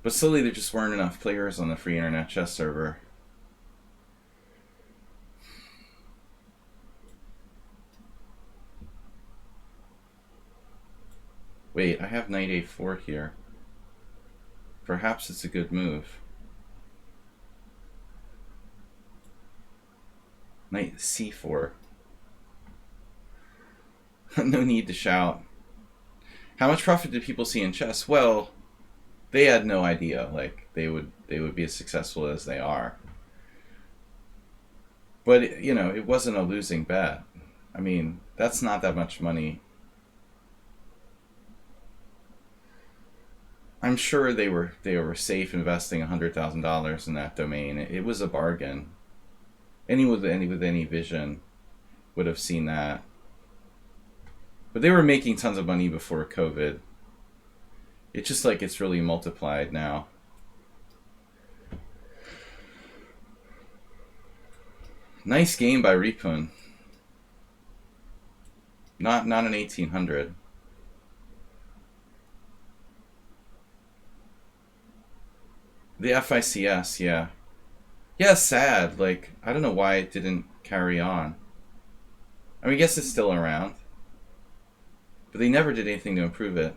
but slowly there just weren't enough players on the free internet chess server. Wait, I have knight a4 here. Perhaps it's a good move. Knight c4. No need to shout. How much profit did people see in chess? Well, they had no idea. Like they would be as successful as they are. But you know, it wasn't a losing bet. I mean, that's not that much money. I'm sure they were safe investing $100,000 in that domain. It was a bargain. Anyone with any vision would have seen that. But they were making tons of money before COVID. It's just like it's really multiplied now. Nice game by Ripun. Not an 1800. The FICS, yeah. Yeah, sad. Like, I don't know why it didn't carry on. I mean, I guess it's still around. But they never did anything to improve it.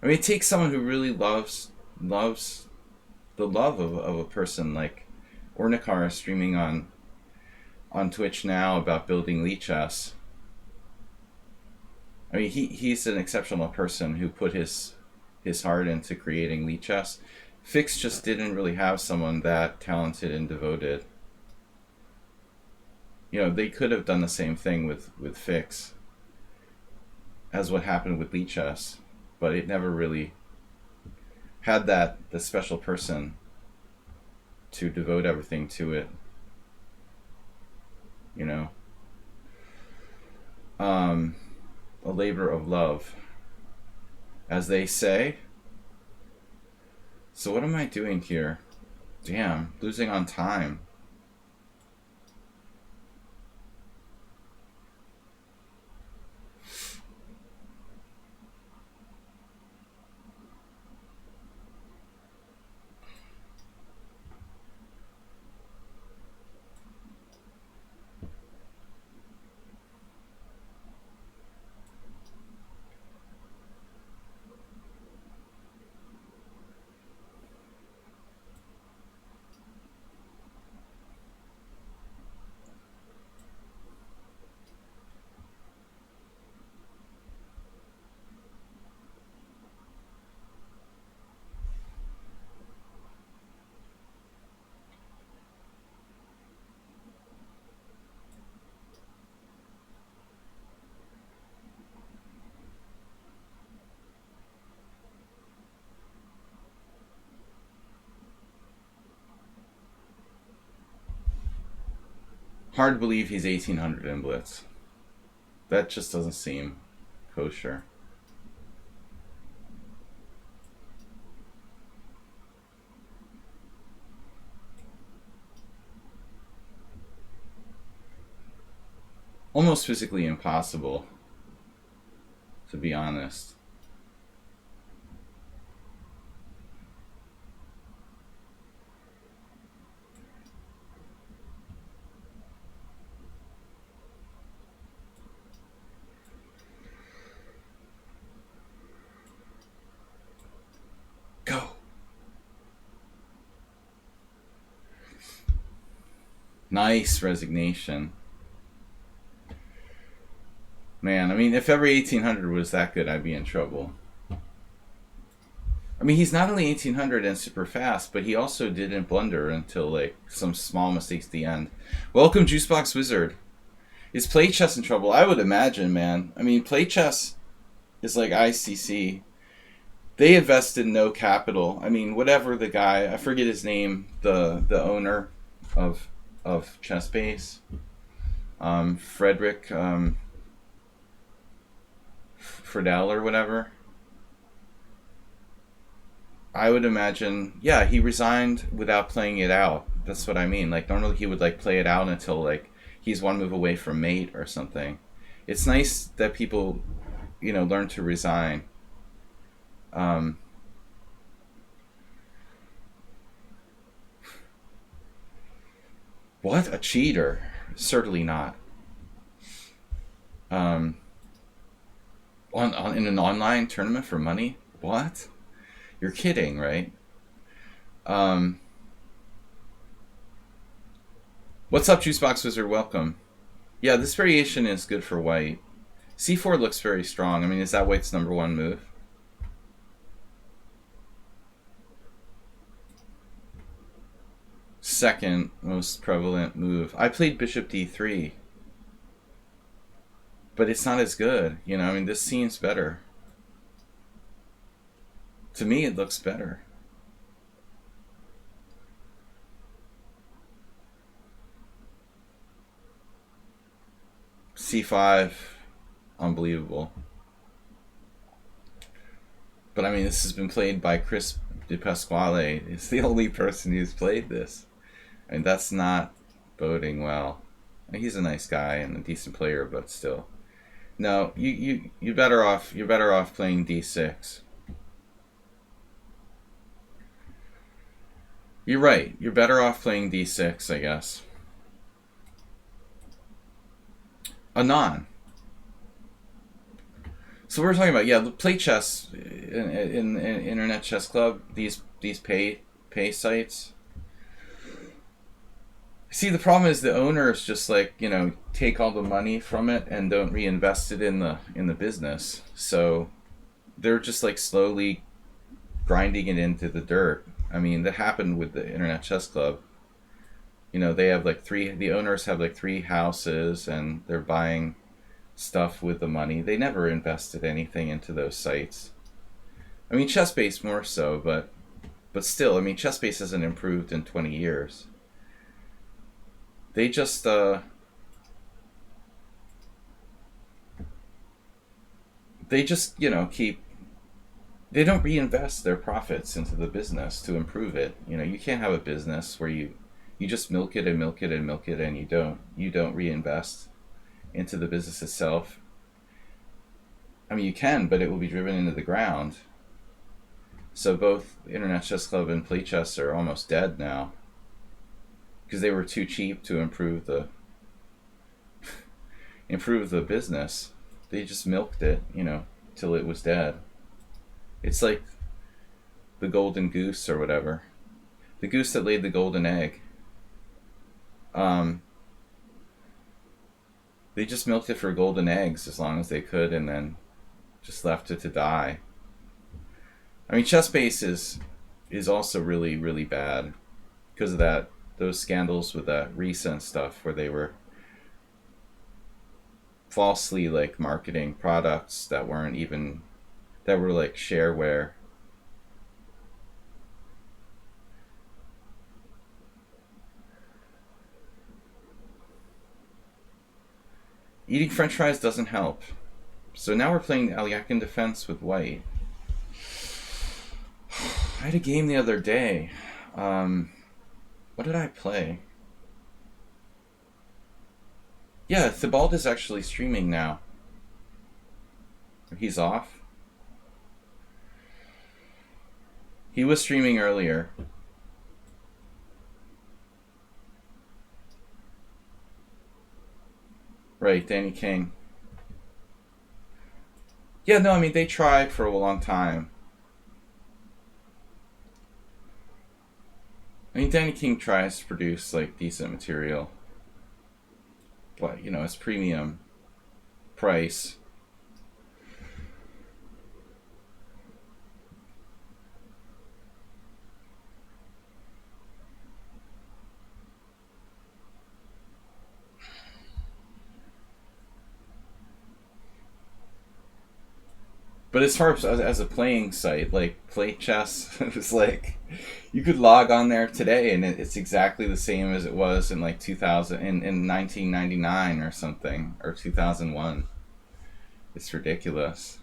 I mean, it takes someone who really loves the love of a person like Ornikar streaming on Twitch now about building lichess. I mean, he's an exceptional person who put his heart into creating lichess. Fix just didn't really have someone that talented and devoted. You know, they could have done the same thing with Fix as what happened with lichess, but it never really had the special person to devote everything to it. You know, a labor of love, as they say. So what am I doing here? Damn, losing on time. Hard to believe he's 1800 in Blitz. That just doesn't seem kosher. Almost physically impossible, to be honest. Go. Nice resignation. Man, I mean, if every 1800 was that good, I'd be in trouble. I mean, he's not only 1800 and super fast, but he also didn't blunder until, like, some small mistakes at the end. Welcome, Juicebox Wizard. Is Play Chess in trouble? I would imagine, man. I mean, Play Chess is like ICC. They invested no capital. I mean, whatever the guy, I forget his name, the owner of ChessBase, Frederick Friedel or whatever. I would imagine, yeah, he resigned without playing it out. That's what I mean. Like, normally he would, like, play it out until, like, he's one move away from mate or something. It's nice that people, you know, learn to resign. What? A cheater? Certainly not. In an online tournament for money? What? You're kidding, right? What's up, Juicebox Wizard? Welcome. Yeah, this variation is good for white. C4 looks very strong. I mean, is that white's number one move? Second most prevalent move. I played bishop d3. But it's not as good. You know, I mean, this seems better. To me, it looks better. C5, unbelievable. But I mean, this has been played by Chris De Pasquale. He's the only person who's played this. And that's not boding well. He's a nice guy and a decent player, but still. No, you're better off playing d6. You're right. You're better off playing d6, I guess. Anon. So we're talking about, yeah, play chess in Internet Chess Club. These pay sites. See, the problem is the owners just, like, you know, take all the money from it and don't reinvest it in the business. So they're just, like, slowly grinding it into the dirt. I mean, that happened with the Internet Chess Club. You know, they have like the owners have like 3 houses and they're buying stuff with the money. They never invested anything into those sites. I mean, ChessBase more so, but still, I mean, ChessBase hasn't improved in 20 years. They just you know, they don't reinvest their profits into the business to improve it. You know, you can't have a business where you just milk it and milk it and milk it and you don't reinvest into the business itself. I mean, you can, but it will be driven into the ground. So both Internet Chess Club and Play Chess are almost dead now because they were too cheap to improve the business. They just milked it, you know, till it was dead. It's like the golden goose or whatever. The goose that laid the golden egg. They just milked it for golden eggs as long as they could and then just left it to die. I mean, ChessBase is also really, really bad because of those scandals with that recent stuff where they were falsely, like, marketing products that were like shareware. Eating French fries doesn't help. So now we're playing Alyakin defense with white. I had a game the other day. What did I play? Yeah, Thibault is actually streaming now. He's off. He was streaming earlier. Right, Danny King. Yeah, no, I mean, they tried for a long time. I mean, Danny King tries to produce, like, decent material. But, you know, it's premium price. But as far as a playing site, like Play Chess, it was like you could log on there today and it's exactly the same as it was in like 2000 in 1999 or something, or 2001. It's ridiculous.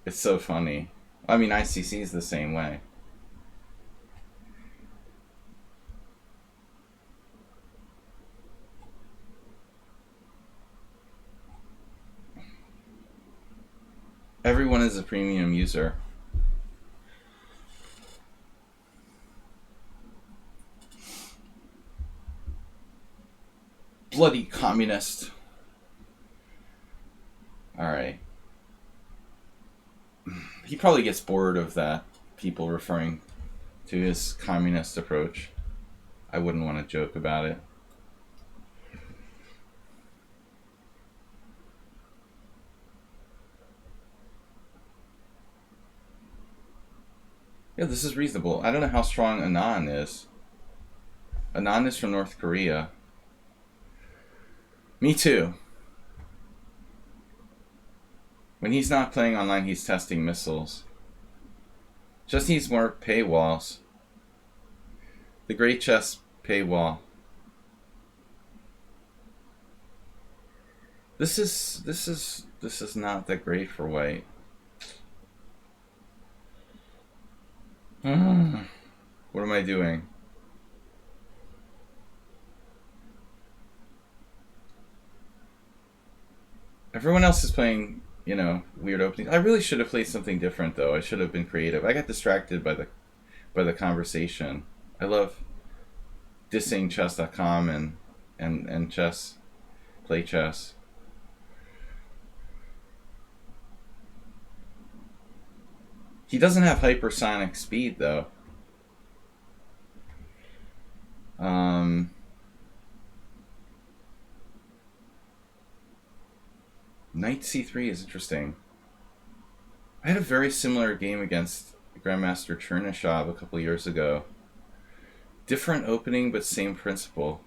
It's so funny. I mean, ICC is the same way. Everyone is a premium user. Bloody communist. Alright. He probably gets bored of that, people referring to his communist approach. I wouldn't want to joke about it. Yeah, this is reasonable. I don't know how strong Anand is. Anand is from North Korea. Me too. When he's not playing online, he's testing missiles. Just needs more paywalls. The Great Chess paywall. This is not that great for white. What am I doing? Everyone else is playing, you know, weird openings. I really should have played something different though. I should have been creative. I got distracted by the conversation. I love dissing chess.com and chess, play chess. He doesn't have hypersonic speed though. Knight c3 is interesting. I had a very similar game against Grandmaster Chernyshov a couple years ago. Different opening, but same principle.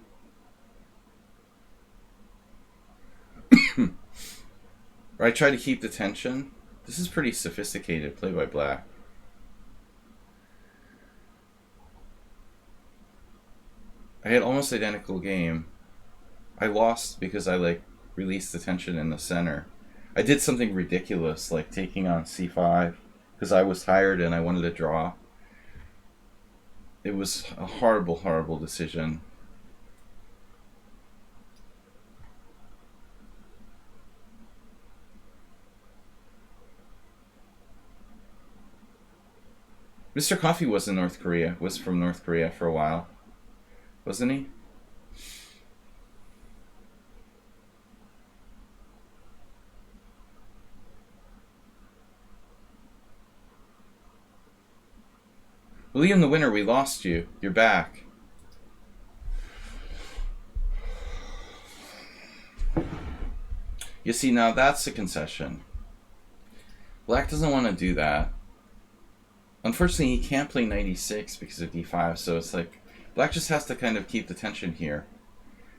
I try to keep the tension. This is pretty sophisticated play by black. I had almost identical game. I lost because I released the tension in the center. I did something ridiculous like taking on c5 because I was tired and I wanted to draw. It was a horrible, horrible decision. Mr. Coffee was in North Korea, was from North Korea for a while, wasn't he? William the winner, we lost you. You're back. You see, now that's a concession. Black doesn't want to do that. Unfortunately, he can't play knight e6 because of d5, so it's like black just has to kind of keep the tension here.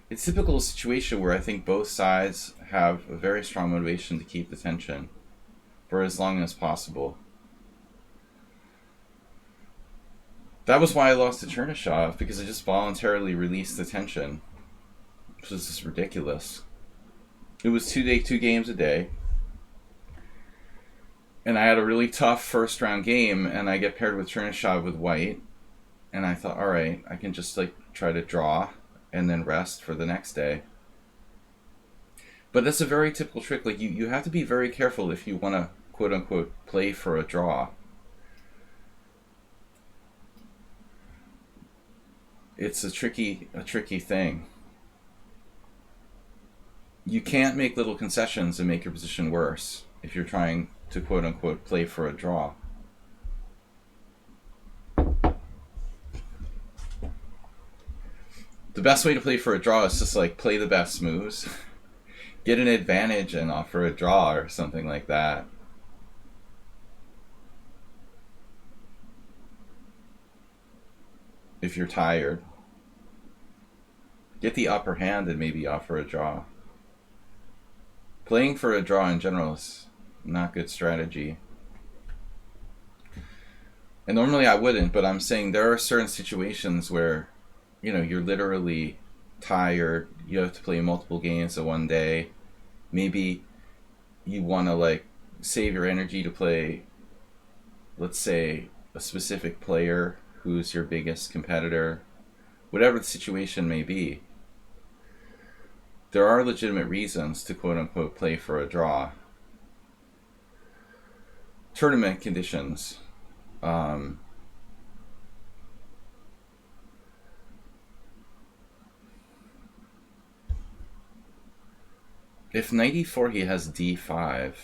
It's typical situation where I think both sides have a very strong motivation to keep the tension for as long as possible. That was why I lost to Chernyshov, because I just voluntarily released the tension, which was just ridiculous. It was 2 games a day, and I had a really tough first round game, and I get paired with Chernyshov with white, and I thought, all right, I can just like try to draw and then rest for the next day. But that's a very typical trick. Like you have to be very careful if you want to quote unquote play for a draw. It's a tricky thing. You can't make little concessions and make your position worse if you're trying to quote unquote play for a draw. The best way to play for a draw is just like play the best moves, get an advantage and offer a draw or something like that. If you're tired, get the upper hand and maybe offer a draw. Playing for a draw in general is not good strategy. And normally I wouldn't, but I'm saying there are certain situations where, you know, you're literally tired, you have to play multiple games in one day. Maybe you want to like save your energy to play, let's say, a specific player who's your biggest competitor. Whatever the situation may be, there are legitimate reasons to quote unquote play for a draw. Tournament conditions. If knight e4, he has d5.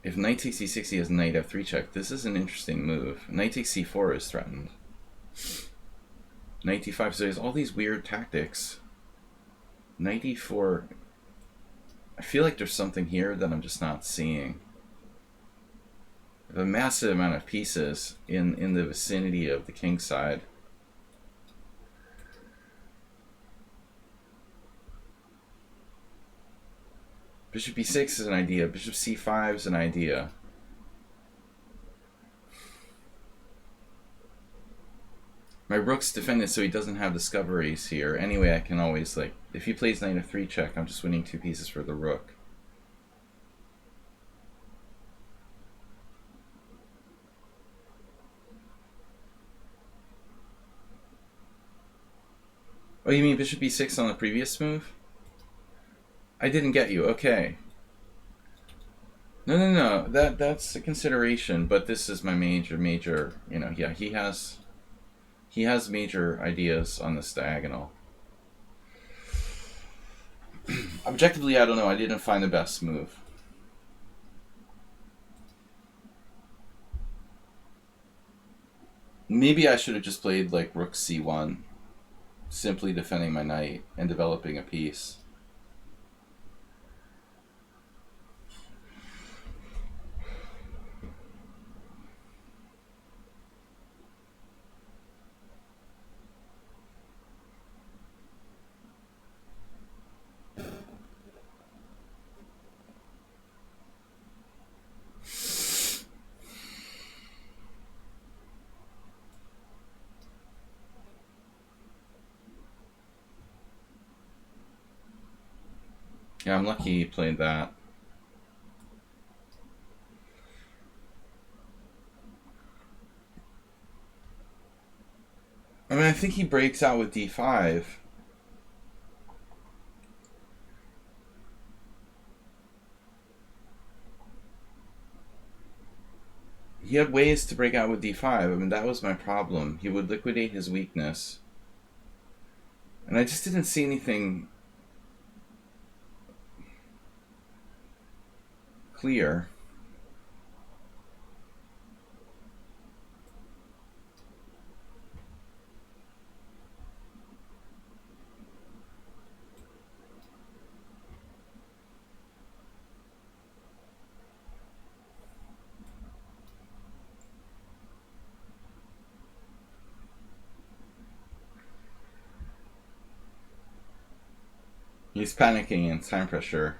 If knight takes e6, he has knight f3 check. This is an interesting move. Knight takes c4 is threatened. Knight d5, so there's all these weird tactics. Knight e4, I feel like there's something here that I'm just not seeing. I have a massive amount of pieces in the vicinity of the king side. Bishop e6 is an idea. Bishop c5 is an idea. My rook's defended so he doesn't have discoveries here. Anyway, I can always, like, if he plays knight f3 check, I'm just winning 2 pieces for the rook. Oh, you mean bishop e6 on the previous move? I didn't get you. Okay. No. That's a consideration, but this is my major, you know, yeah, he has major ideas on this diagonal. Objectively, I don't know. I didn't find the best move. Maybe I should have just played like rook c1, simply defending my knight and developing a piece. Yeah, I'm lucky he played that. I mean, I think he breaks out with d5. He had ways to break out with d5. I mean, that was my problem. He would liquidate his weakness. And I just didn't see anything clear. He's panicking in time pressure.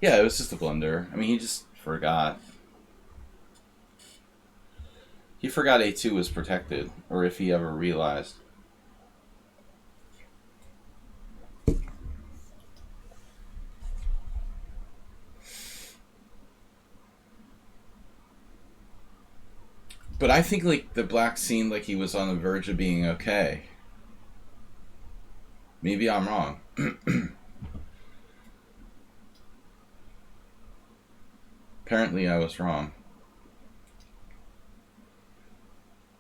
Yeah, it was just a blunder. I mean, he just forgot. He forgot a2 was protected, or if he ever realized. But I think like the black seemed like he was on the verge of being okay. Maybe I'm wrong. Apparently I was wrong.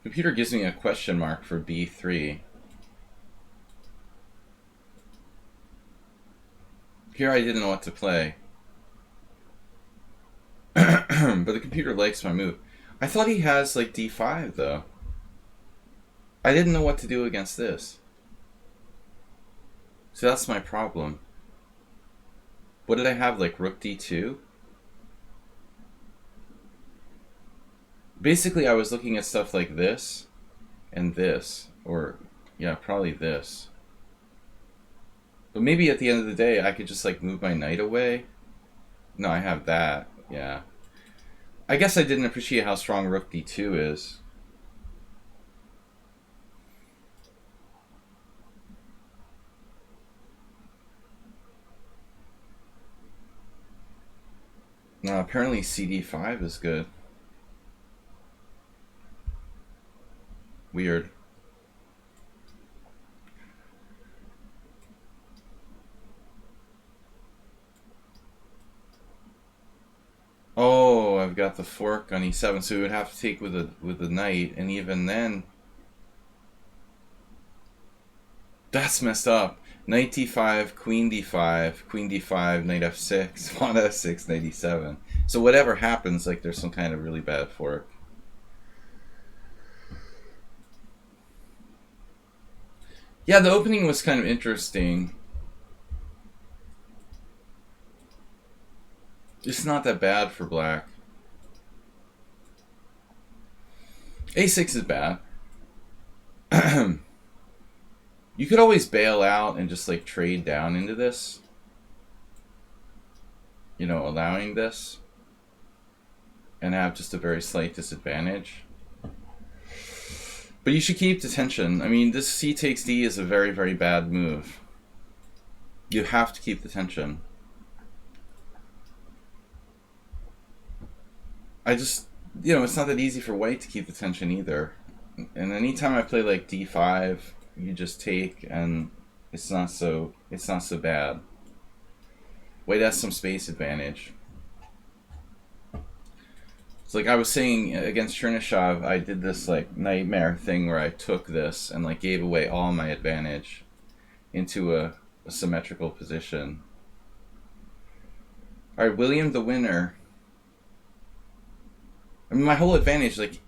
Computer gives me a question mark for b3. Here I didn't know what to play. But the computer likes my move. I thought he has like d5 though. I didn't know what to do against this. So that's my problem. What did I have, like rook d2? Basically I was looking at stuff like this and this, or yeah, probably this. But maybe at the end of the day I could just like move my knight away. No, I have that, yeah. I guess I didn't appreciate how strong rook d2 is. No, apparently cd5 is good. Weird. Oh, I've got the fork on e7, so we would have to take with the knight, and even then, that's messed up. Knight d5, queen d5, queen d5, knight f6, pawn f6, knight e7. So whatever happens, like there's some kind of really bad fork. Yeah, the opening was kind of interesting. It's not that bad for black. a6 is bad. You could always bail out and just like trade down into this. You know, allowing this. And have just a very slight disadvantage. But you should keep the tension. I mean, this c takes d is a very, very bad move. You have to keep the tension. I just, you know, it's not that easy for white to keep the tension either. And anytime I play like d5, you just take, and it's not so bad. White has some space advantage. It's like I was saying against Chernyshov, I did this like nightmare thing where I took this and like gave away all my advantage into a symmetrical position. All right, William the winner. I mean, my whole advantage, like,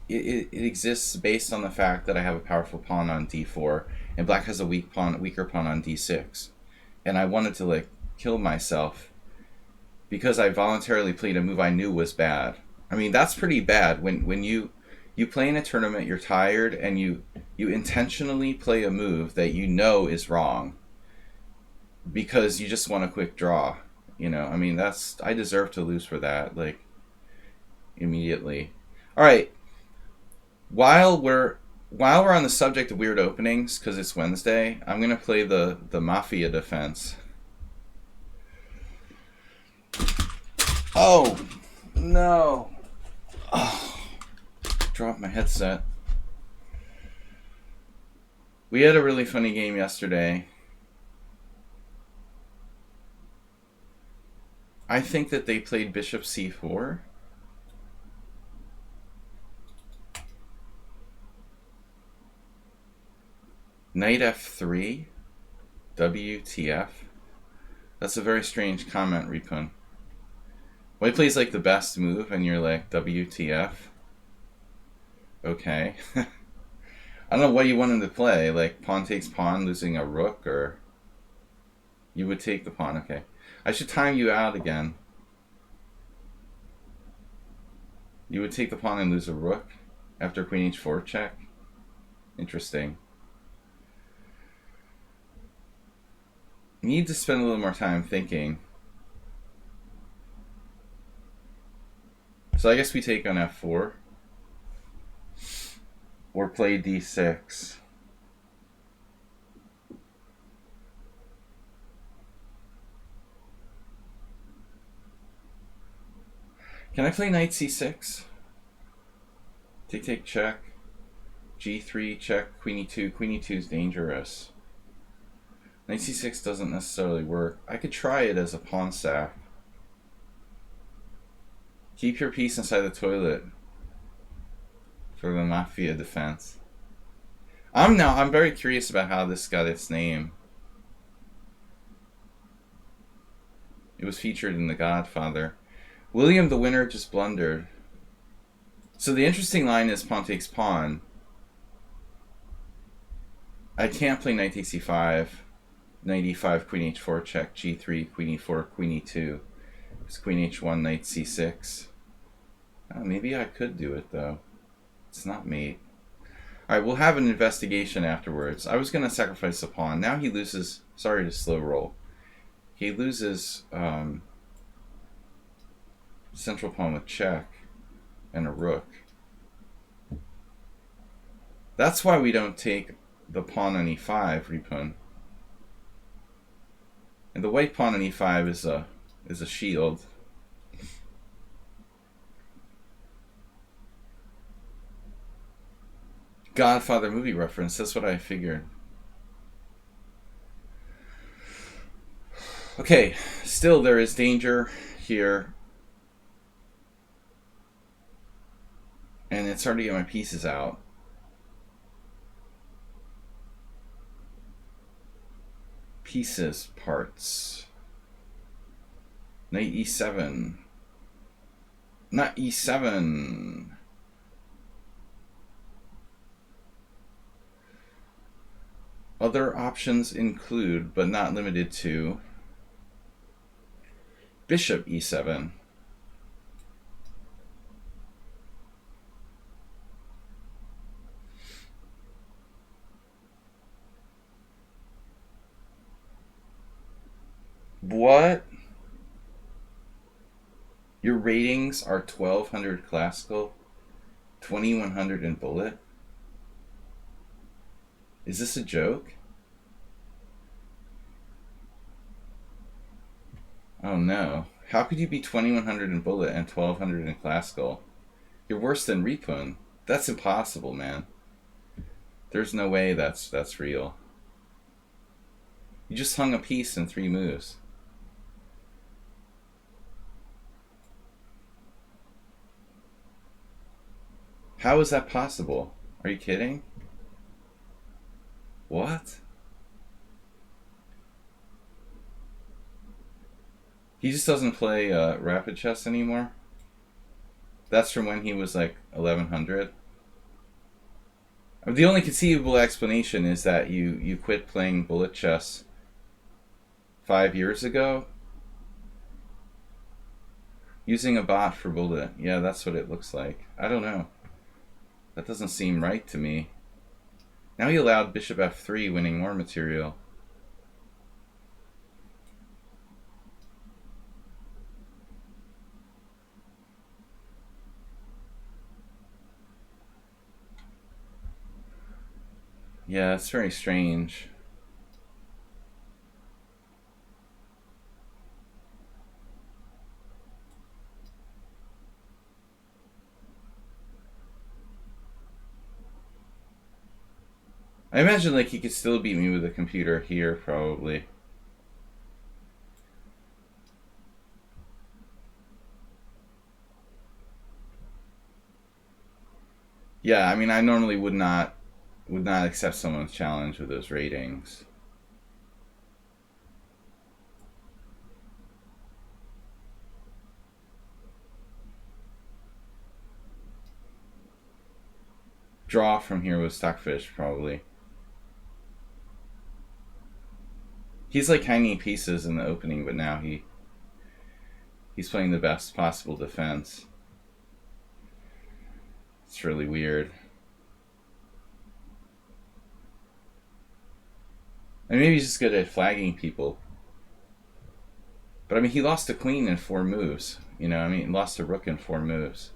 it exists based on the fact that I have a powerful pawn on d4, and black has a weaker pawn on d6. And I wanted to, like, kill myself because I voluntarily played a move I knew was bad. I mean, that's pretty bad. When you play in a tournament, you're tired, and you intentionally play a move that you know is wrong because you just want a quick draw. You know, I mean, I deserve to lose for that, like, immediately. All right. While we're on the subject of weird openings, because it's Wednesday, I'm gonna play the Mafia defense. Oh no! Oh, dropped my headset. We had a really funny game yesterday. I think that they played bishop c4. Knight f3. WTF. That's a very strange comment, Ripun. White plays like the best move and you're like, WTF? Okay. I don't know what you want him to play. Like pawn takes pawn, losing a rook, or you would take the pawn. Okay. I should time you out again. You would take the pawn and lose a rook after queen h4 check? Interesting. You need to spend a little more time thinking. So I guess we take on f4. Or play d6. Can I play knight c6? Take check. g3 check. Queen e2. Queen e2 is dangerous. Knight c6 doesn't necessarily work. I could try it as a pawn sack. Keep your piece inside the toilet for the mafia defense. I'm very curious about how this got its name. It was featured in The Godfather. William the winner just blundered. So the interesting line is pawn takes pawn. I can't play knight takes e5. Knight e5, queen h4 check, g3, queen e4, queen e2. It's queen h1, knight c6. Maybe I could do it though. It's not mate. Alright, we'll have an investigation afterwards. I was going to sacrifice a pawn. Now he loses... Sorry to slow roll. He loses central pawn with check and a rook. That's why we don't take the pawn on e5, Ripun. And the white pawn on e5 is a shield. Godfather movie reference, that's what I figured. Okay, still there is danger here. And it's hard to get my pieces out. Pieces, parts. Knight e7. Not e7. Other options include, but not limited to, bishop e7. What? Your ratings are 1200 classical, 2100 in bullet? Is this a joke? Oh no. How could you be 2100 in bullet and 1200 in classical? You're worse than Ripun. That's impossible, man. There's no way that's real. You just hung a piece in 3 moves. How is that possible? Are you kidding? What? He just doesn't play rapid chess anymore? That's from when he was like 1100? The only conceivable explanation is that you quit playing bullet chess 5 years ago? Using a bot for bullet. Yeah, that's what it looks like. I don't know. That doesn't seem right to me. Now he allowed bishop f3, winning more material. Yeah, it's very strange. I imagine like he could still beat me with a computer here, probably. Yeah, I mean, I normally would not accept someone's challenge with those ratings. Draw from here with Stockfish, probably. He's like hanging pieces in the opening, but now he's playing the best possible defense. It's really weird. And maybe he's just good at flagging people. But I mean, he lost a queen in 4 moves. You know, I mean, he lost a rook in 4 moves.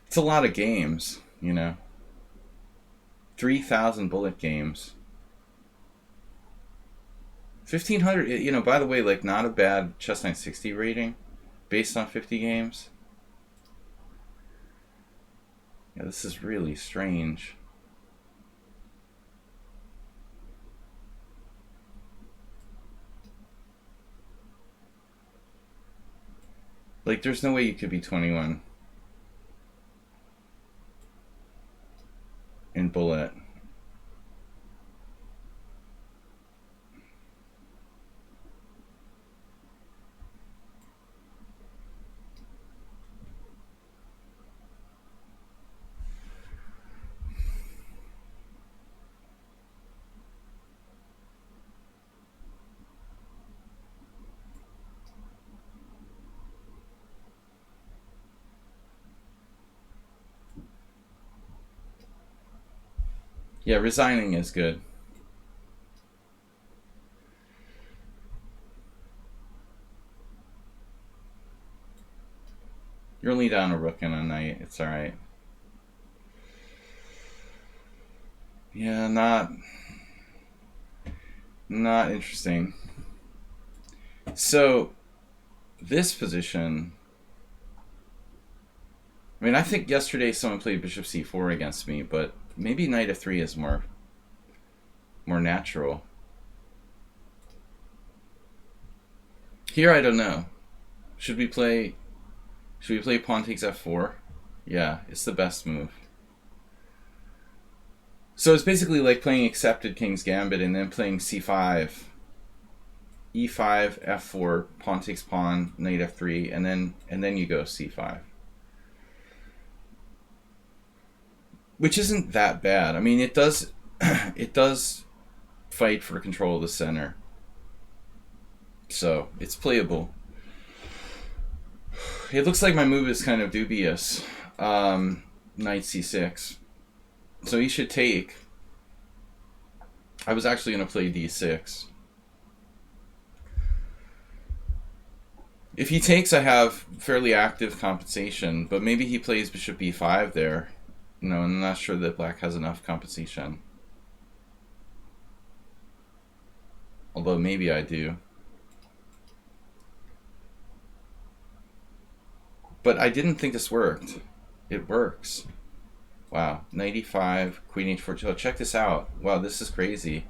It's a lot of games, you know. 3,000 bullet games. 1,500, you know, by the way, like, not a bad Chess 960 rating based on 50 games. Yeah, this is really strange. Like, there's no way you could be 21 in bullet. Yeah, resigning is good. You're only down a rook and a knight. It's alright. Yeah, not interesting. So, this position... I mean, I think yesterday someone played bishop c4 against me, but maybe knight f3 is more natural. Here, I don't know. Should we play pawn takes f4? Yeah, it's the best move. So it's basically like playing accepted King's Gambit and then playing c5, e5, f4, pawn takes pawn, knight f3, and then you go c5. Which isn't that bad. I mean, it does fight for control of the center. So, it's playable. It looks like my move is kind of dubious. Knight c6. So he should take. I was actually going to play d6. If he takes, I have fairly active compensation, but maybe he plays bishop b5 there. No, I'm not sure that black has enough compensation. Although maybe I do. But I didn't think this worked. It works. Wow. Knight e5, queen h4. Oh, check this out. Wow, this is crazy.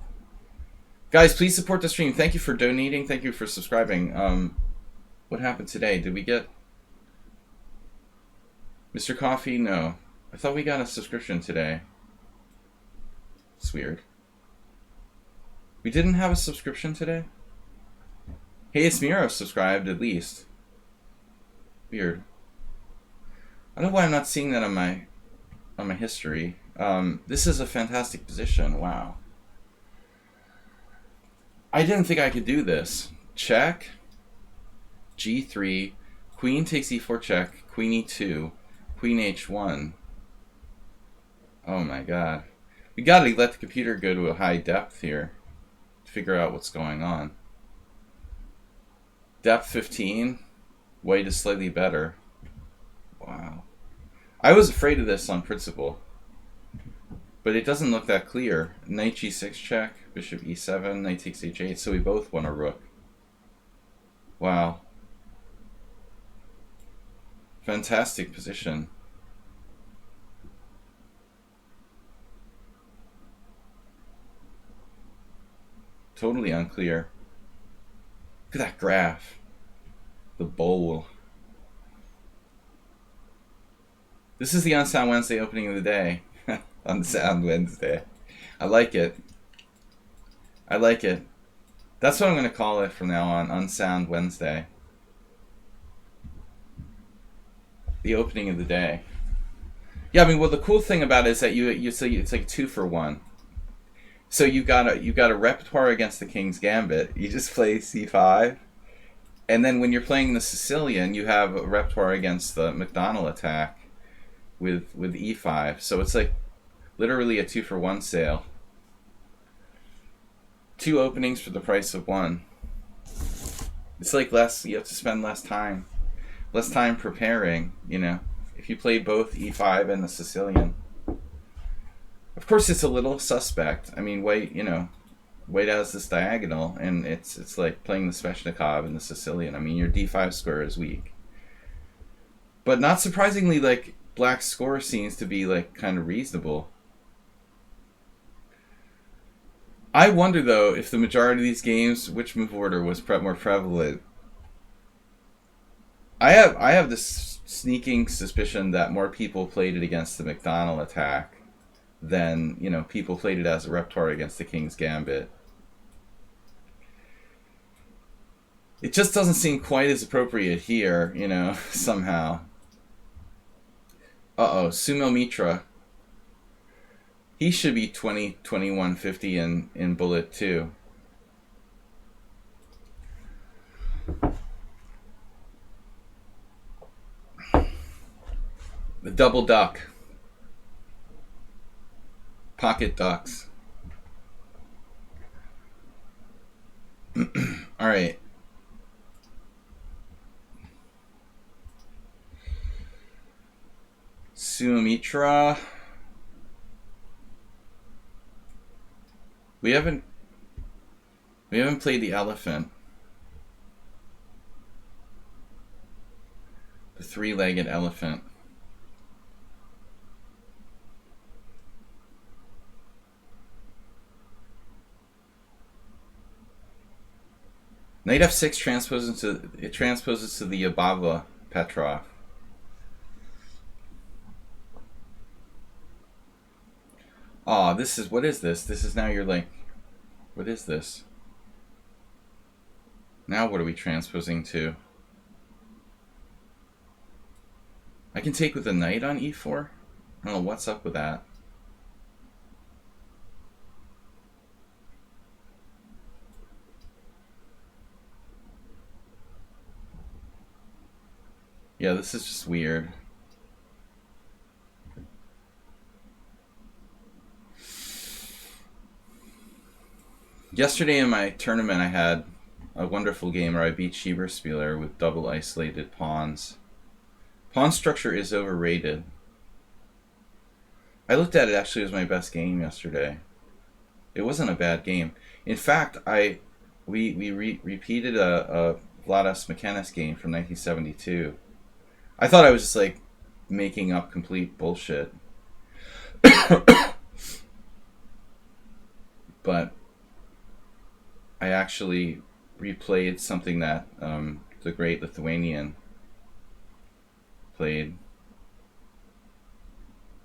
Guys, please support the stream. Thank you for donating. Thank you for subscribing. What happened today? Did we get Mr. Coffee? No. I thought we got a subscription today. It's weird. We didn't have a subscription today? Hey, it's Miro subscribed at least. Weird. I don't know why I'm not seeing that on my history. This is a fantastic position. Wow. I didn't think I could do this. Check. G3. Queen takes e4 check. Queen e2. Queen h1. Oh my god. We gotta let the computer go to a high depth here to figure out what's going on. Depth 15. White is slightly better. Wow. I was afraid of this on principle. But it doesn't look that clear. Knight g6 check. Bishop e7. Knight takes h8. So we both want a rook. Wow. Fantastic position. Totally unclear. Look at that graph. The bowl. This is the Unsound Wednesday opening of the day. Unsound Wednesday. I like it. I like it. That's what I'm going to call it from now on. Unsound Wednesday. The opening of the day. Yeah, I mean, well, the cool thing about it is that it's like 2 for 1. So you got a repertoire against the King's Gambit. You just play c5, and then when you're playing the Sicilian, you have a repertoire against the McDonald attack with e5. So it's like literally a 2 for 1 sale. 2 openings for the price of 1. It's like less, you have to spend less time preparing, you know, if you play both e5 and the Sicilian. Of course, it's a little suspect. I mean, White has this diagonal, and it's like playing the Sveshnikov and the Sicilian. I mean, your d5 square is weak. But not surprisingly, like, Black's score seems to be, like, kind of reasonable. I wonder, though, if the majority of these games, which move order was more prevalent. I have this sneaking suspicion that more people played it against the McDonald attack than, you know, people played it as a repertoire against the King's Gambit. It just doesn't seem quite as appropriate here, you know, somehow. Sumo Mitra. He should be 2150 in bullet too. The double duck. Pocket ducks. All right. Sumitra. We haven't played the elephant. The 3-legged elephant. Knight f6 transposes to the Yabava Petrov. Aw, what is this? This is now your, like, what is this? Now what are we transposing to? I can take with a knight on e4? I don't know what's up with that. Yeah, this is just weird. Yesterday in my tournament I had a wonderful game where I beat Schieberspieler with double isolated pawns. Pawn structure is overrated. I looked at it, actually, as my best game yesterday. It wasn't a bad game. In fact, we repeated a Vladas Makanis game from 1972. I thought I was just, like, making up complete bullshit. But I actually replayed something that the great Lithuanian played.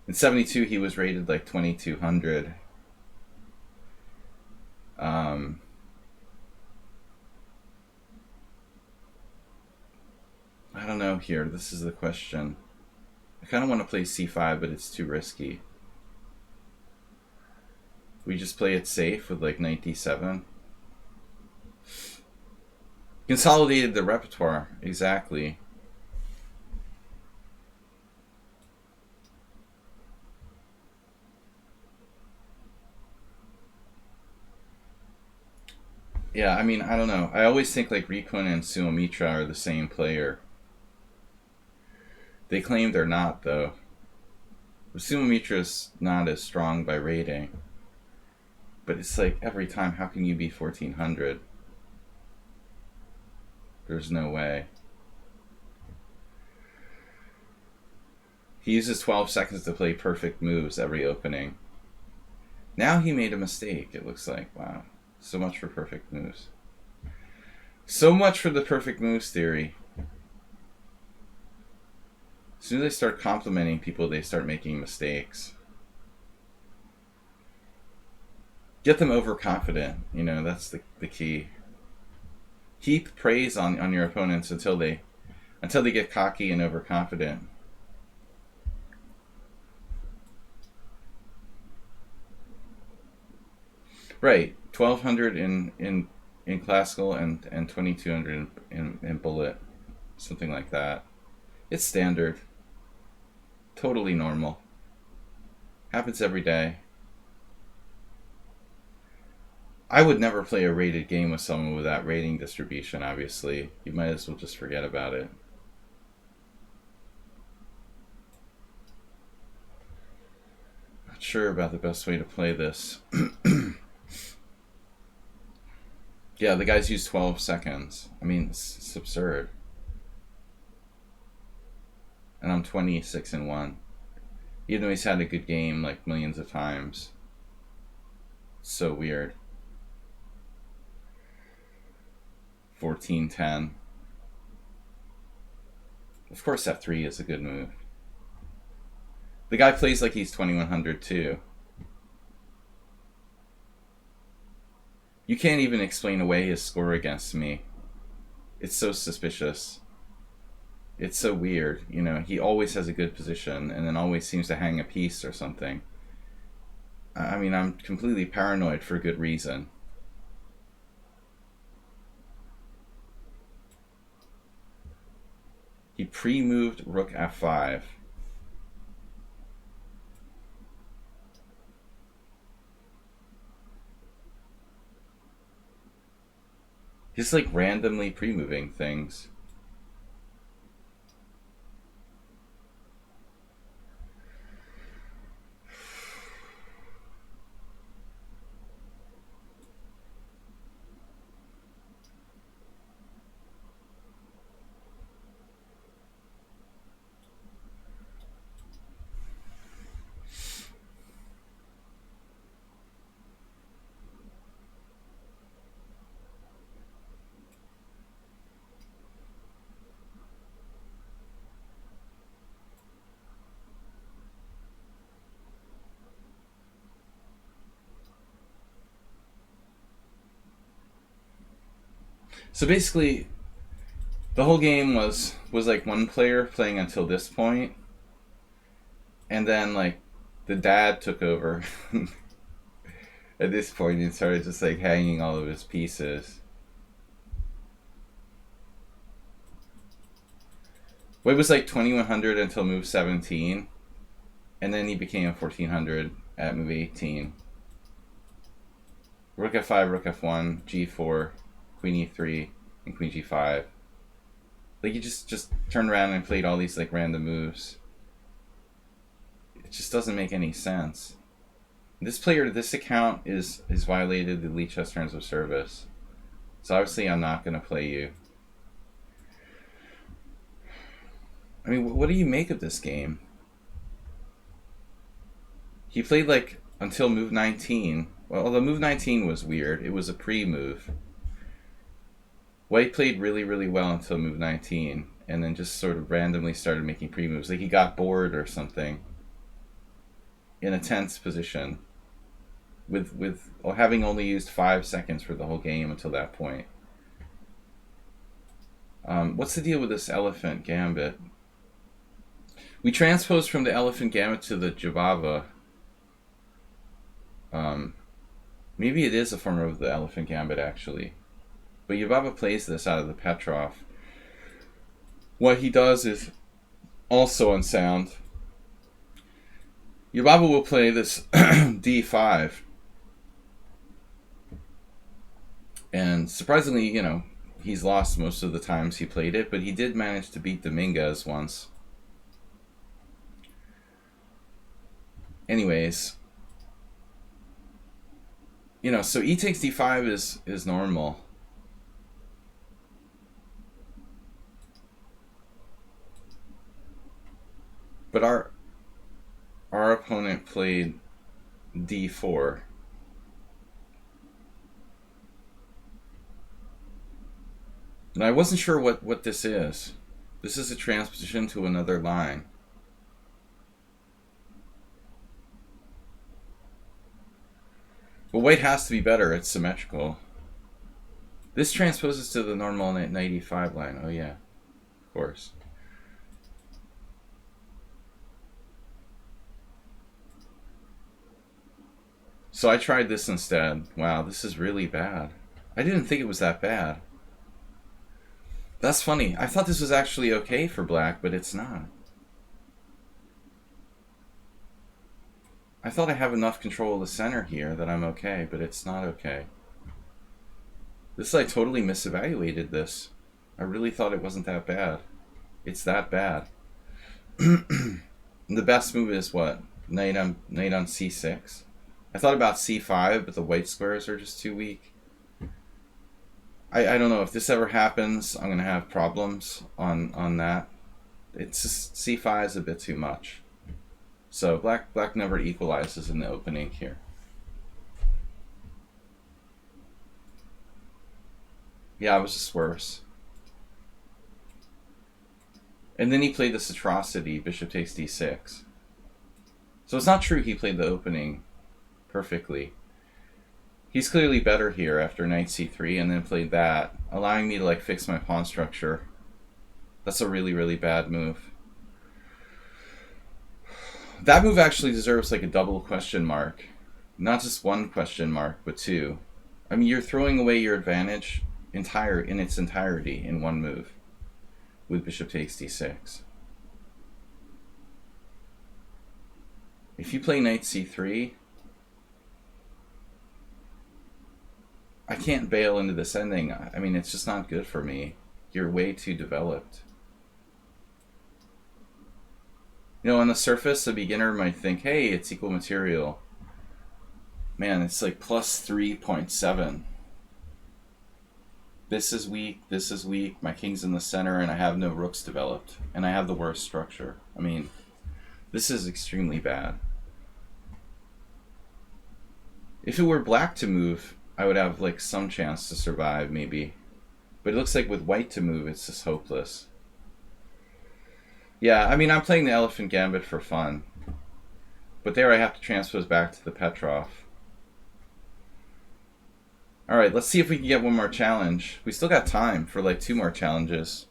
In 72, he was rated like 2200. I don't know here. This is the question. I kind of want to play c5, but it's too risky. We just play it safe with like knight d7. Consolidated the repertoire, exactly. Yeah, I mean, I don't know. I always think like Rikun and Suomitra are the same player. They claim they're not, though. Suomitra's not as strong by rating. But it's like, every time, how can you be 1400? There's no way. He uses 12 seconds to play perfect moves every opening. Now he made a mistake, it looks like. Wow. So much for perfect moves. So much for the perfect moves theory. As soon as they start complimenting people, they start making mistakes. Get them overconfident. You know, that's the key. Heap praise on your opponents until they get cocky and overconfident. Right, 1200 in classical and 2200 in bullet, something like that. It's standard. Totally normal. I would never play a rated game with someone with that rating distribution, obviously. You might as well just forget about it. Not sure about the best way to play this. Yeah, the guys use 12 seconds. I mean, it's absurd. And I'm 26-1. Even though he's had a good game like millions of times. So weird. 14-10. Of course F3 is a good move. The guy plays like he's 2100 too. You can't even explain away his score against me. It's so suspicious. It's so weird. You know, he always has a good position and then always seems to hang a piece or something. I mean, I'm completely paranoid for good reason. He pre-moved rook f5. Just like randomly pre-moving things. So basically, the whole game was like one player playing until this point, and then like the dad took over at this point and started just like hanging all of his pieces. Well, it was like 2100 until move 17, and then he became 1400 at move 18. Rook f5, rook f1, g4, queen e3, and queen g5. Like he just turned around and played all these like random moves. It just doesn't make any sense. This player, this account is violated the lichess terms of service. So obviously I'm not going to play you. I mean, what do you make of this game? He played like until move 19. Well, the move 19 was weird. It was a pre-move. White played really, really well until move 19, and then just sort of randomly started making pre-moves. Like he got bored or something in a tense position with having only used 5 seconds for the whole game until that point. What's the deal with this elephant gambit? We transposed from the elephant gambit to the Jabava. Maybe it is a form of the elephant gambit, actually. But Yababa plays this out of the Petrov. What he does is also unsound. Yababa will play this d5. And surprisingly, you know, he's lost most of the times he played it, but he did manage to beat Dominguez once. Anyways, you know, so e takes d5 is normal. But our opponent played d4. And I wasn't sure what this is. This is a transposition to another line. But white has to be better. It's symmetrical. This transposes to the normal knight e5 line. Oh yeah, of course. So I tried this instead. Wow, this is really bad. I didn't think it was that bad. That's funny. I thought this was actually okay for black, but it's not. I thought I have enough control of the center here that I'm okay, but it's not okay. This, I totally misevaluated this. I really thought it wasn't that bad. It's that bad. The best move is what? Knight on c6. I thought about c5, but the white squares are just too weak. I don't know if this ever happens. I'm gonna have problems on that. It's just c5 is a bit too much. So black never equalizes in the opening here. Yeah, it was just worse. And then he played this atrocity, bishop takes d6. So it's not true he played the opening perfectly. He's clearly better here after knight c3 and then played that, allowing me to like fix my pawn structure. That's a really, really bad move. That move actually deserves like a double question mark. Not just one question mark, but two. I mean, you're throwing away your advantage in its entirety in one move with bishop takes d6. If you play knight c3, I can't bail into this ending. I mean, it's just not good for me. You're way too developed. You know, on the surface, a beginner might think, hey, it's equal material. Man, it's like plus 3.7. This is weak, my king's in the center, and I have no rooks developed. And I have the worst structure. I mean, this is extremely bad. If it were black to move, I would have like some chance to survive, maybe. But it looks like with white to move, it's just hopeless. Yeah, I mean, I'm playing the Elephant Gambit for fun. But there I have to transpose back to the Petrov. Alright, let's see if we can get one more challenge. We still got time for like 2 more challenges.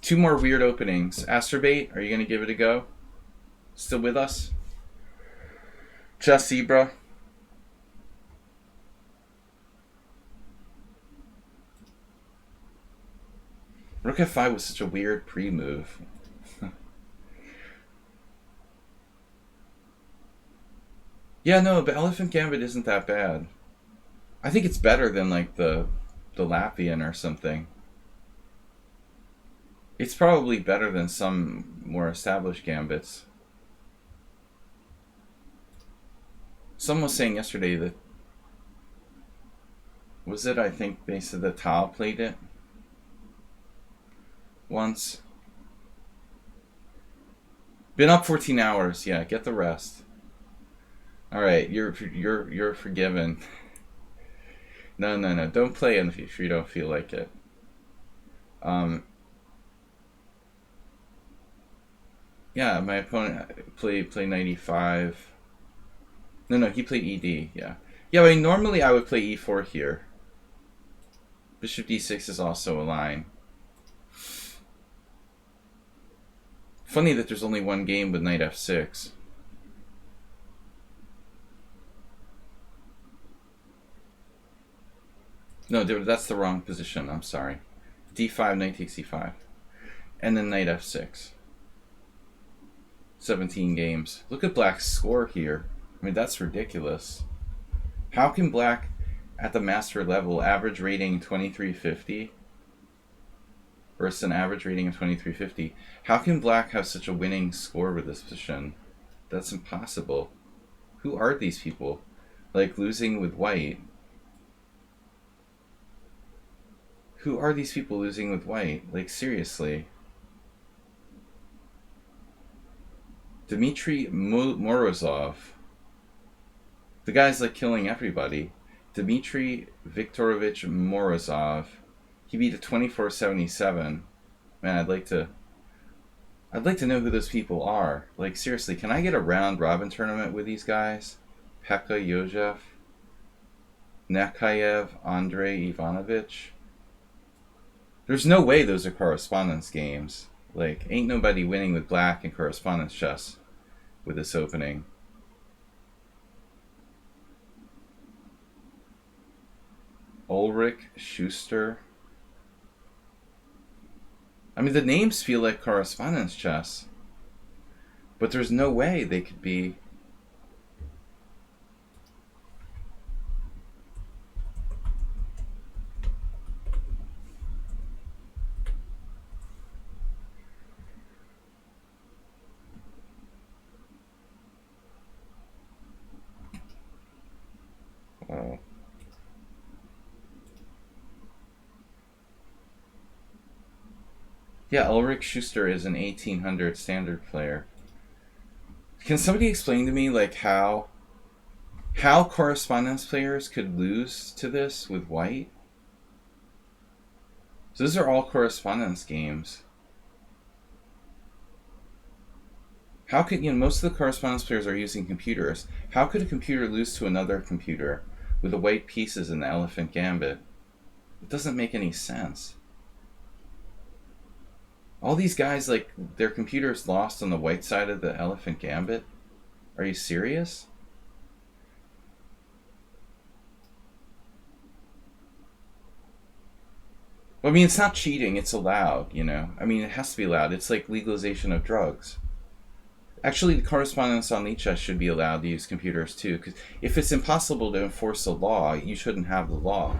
2 more weird openings. Astrobait, are you going to give it a go? Still with us? Just Zebra. Rook f5 was such a weird pre-move. Yeah, no, but Elephant Gambit isn't that bad. I think it's better than like the Latvian or something. It's probably better than some more established gambits. Someone was saying yesterday that, was it, I think they said that Tal played it once. Been up 14 hours. Yeah, get the rest. All right, you're forgiven. No. Don't play if you don't feel like it. Yeah, my opponent played 95. No, he played ED. Yeah. I mean, normally I would play E4 here. Bishop D6 is also a line. Funny that there's only one game with knight F6. No, that's the wrong position. I'm sorry. D5, knight takes E5. And then knight F6. 17 games. Look at black's score here. I mean, that's ridiculous. How can black, at the master level, average rating 2350 versus an average rating of 2350? How can black have such a winning score with this position? That's impossible. Who are these people? Like, losing with white. Who are these people losing with white? Like, seriously. Dmitry Morozov. The guy's like killing everybody. Dmitry Viktorovich Morozov. He beat a 2477. Man, I'd like to know who those people are. Like, seriously, can I get a round robin tournament with these guys? Pekka Yozev, Nekayev, Andrei Ivanovich. There's no way those are correspondence games. Like, ain't nobody winning with black in correspondence chess with this opening. Ulrich Schuster. I mean, the names feel like correspondence chess, but there's no way they could be. Yeah, Ulrich Schuster is an 1800 standard player. Can somebody explain to me like how correspondence players could lose to this with white? So those are all correspondence games. How could, most of the correspondence players are using computers. How could a computer lose to another computer with the white pieces in the Elephant Gambit? It doesn't make any sense. All these guys, like, their computers lost on the white side of the Elephant Gambit? Are you serious? Well, I mean, it's not cheating, it's allowed, I mean, it has to be allowed. It's like legalization of drugs. Actually, the correspondents on lichess should be allowed to use computers too, because if it's impossible to enforce a law, you shouldn't have the law,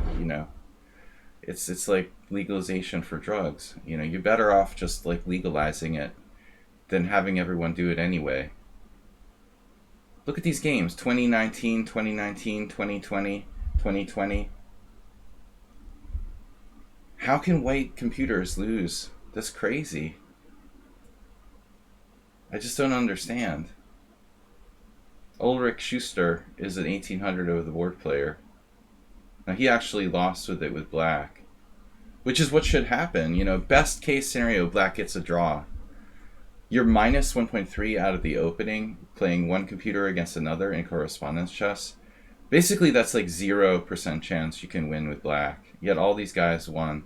It's like legalization for drugs. You're better off just like legalizing it than having everyone do it anyway. Look at these games, 2019, 2019, 2020, 2020. How can white computers lose? That's crazy. I just don't understand. Ulrich Schuster is an 1800 over the board player. Now he actually lost with it with black, which is what should happen. Best case scenario, black gets a draw. You're minus 1.3 out of the opening, playing one computer against another in correspondence chess. Basically, that's like 0% chance you can win with black. Yet all these guys won.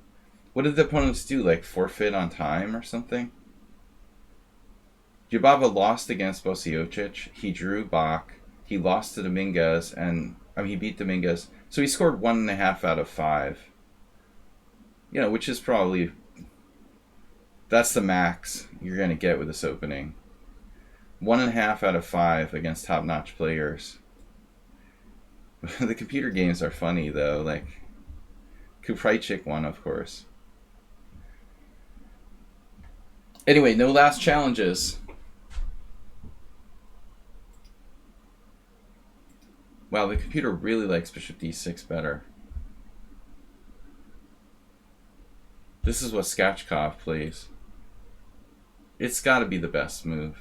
What did the opponents do? Like forfeit on time or something? Jubaba lost against Bosiocic. He drew Bach. He lost to Dominguez, and he beat Dominguez. So he scored 1.5 out of 5. Which is probably, that's the max you're gonna get with this opening. 1.5 out of 5 against top-notch players. The computer games are funny though. Like Kuprajcik won, of course. Anyway, no last challenges. Wow, the computer really likes bishop d6 better. This is what Skachkov plays. It's got to be the best move.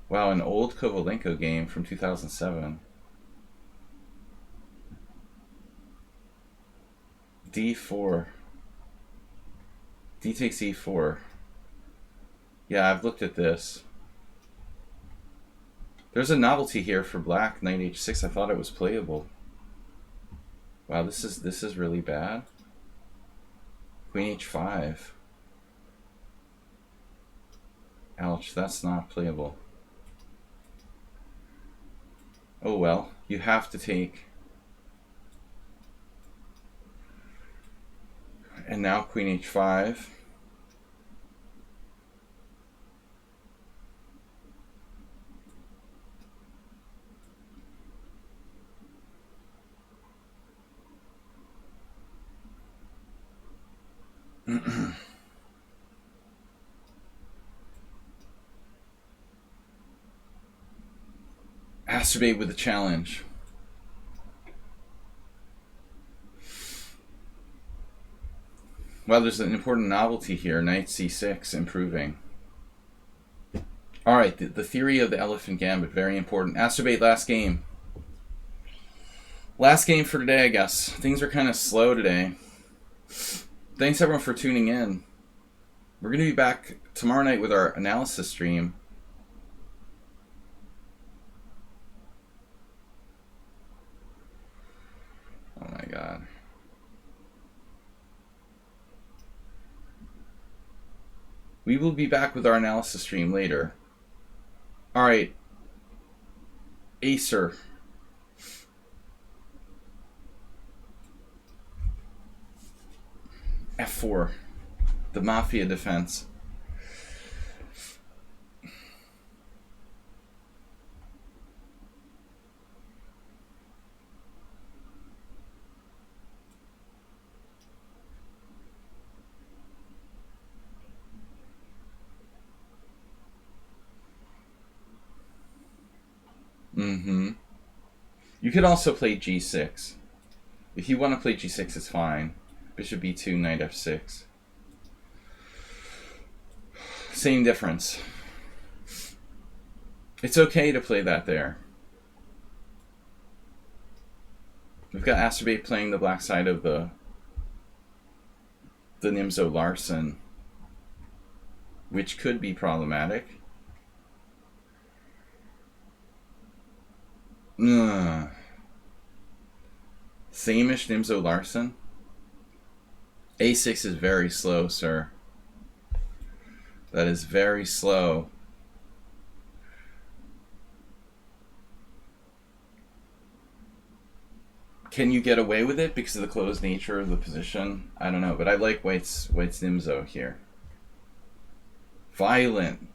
Wow, an old Kovalenko game from 2007. d4. D takes e4. Yeah, I've looked at this. There's a novelty here for black, knight h6. I thought it was playable. Wow, this is really bad. Queen h5. Ouch, that's not playable. Oh well, you have to take. And now queen h5. Masturbate with the challenge. Well, there's an important novelty here. Knight c6 improving. Alright, the theory of the Elephant Gambit, very important. Masturbate, last game. Last game for today, I guess. Things are kind of slow today. Thanks everyone for tuning in. We're going to be back tomorrow night with our analysis stream. Oh my god. We will be back with our analysis stream later. Alright. Acer. F4. The Mafia defense. You could also play g6. If you want to play g6, it's fine. Bishop b2, knight f6. Same difference. It's okay to play that there. We've got Acerbate playing the black side of the Nimzo Larsen, which could be problematic. Same-ish Nimzo Larsen. A6 is very slow, sir. That is very slow. Can you get away with it because of the closed nature of the position? I don't know, but I like White's Nimzo here. Violent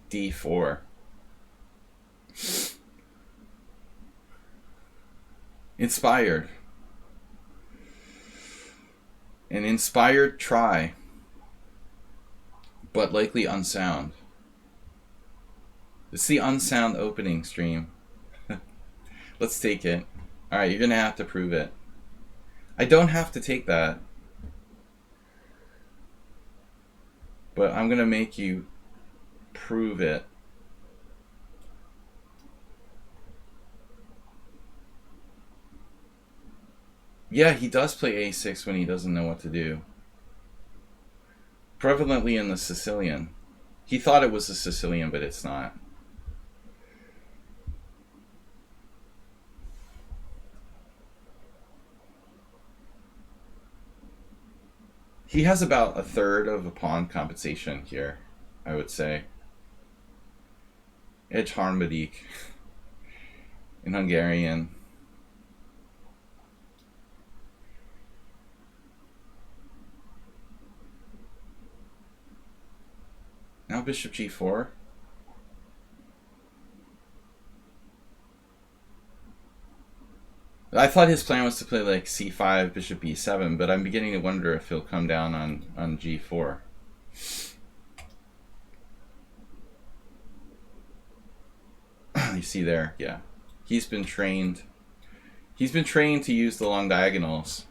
D4. Inspired. An inspired try, but likely unsound. It's the unsound opening stream. Let's take it. Alright, you're gonna have to prove it. I don't have to take that. But I'm gonna make you prove it. Yeah, he does play A6 when he doesn't know what to do. Prevalently in the Sicilian. He thought it was the Sicilian, but it's not. He has about a third of a pawn compensation here, I would say. Edge Harmadik in Hungarian. Now bishop g4. I thought his plan was to play like c5, bishop b7, but I'm beginning to wonder if he'll come down on g4. You see there, yeah. He's been trained to use the long diagonals.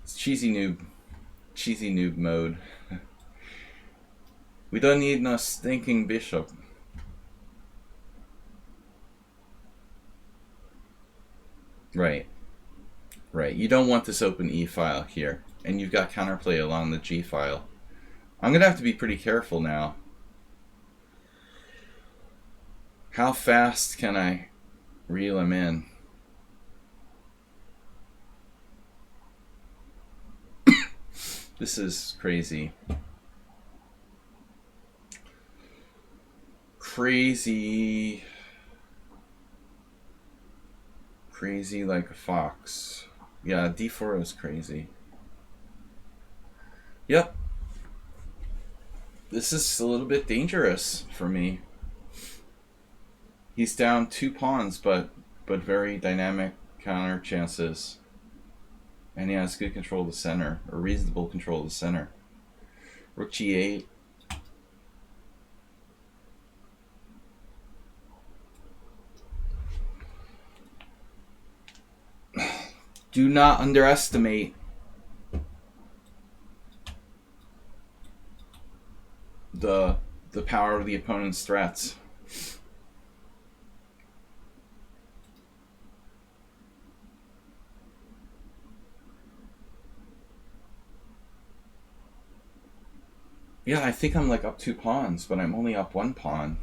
It's cheesy noob mode. We don't need no stinking bishop. Right. You don't want this open E file here, and you've got counterplay along the G file. I'm gonna have to be pretty careful now. How fast can I reel him in? This is crazy. Crazy like a fox. Yeah, d4 is crazy. Yep. This is a little bit dangerous for me. He's down 2 pawns, but very dynamic counter chances. And he has good control of the center, or reasonable control of the center. Rook g8. Do not underestimate the power of the opponent's threats. Yeah, I think I'm like up 2 pawns, but I'm only up 1 pawn.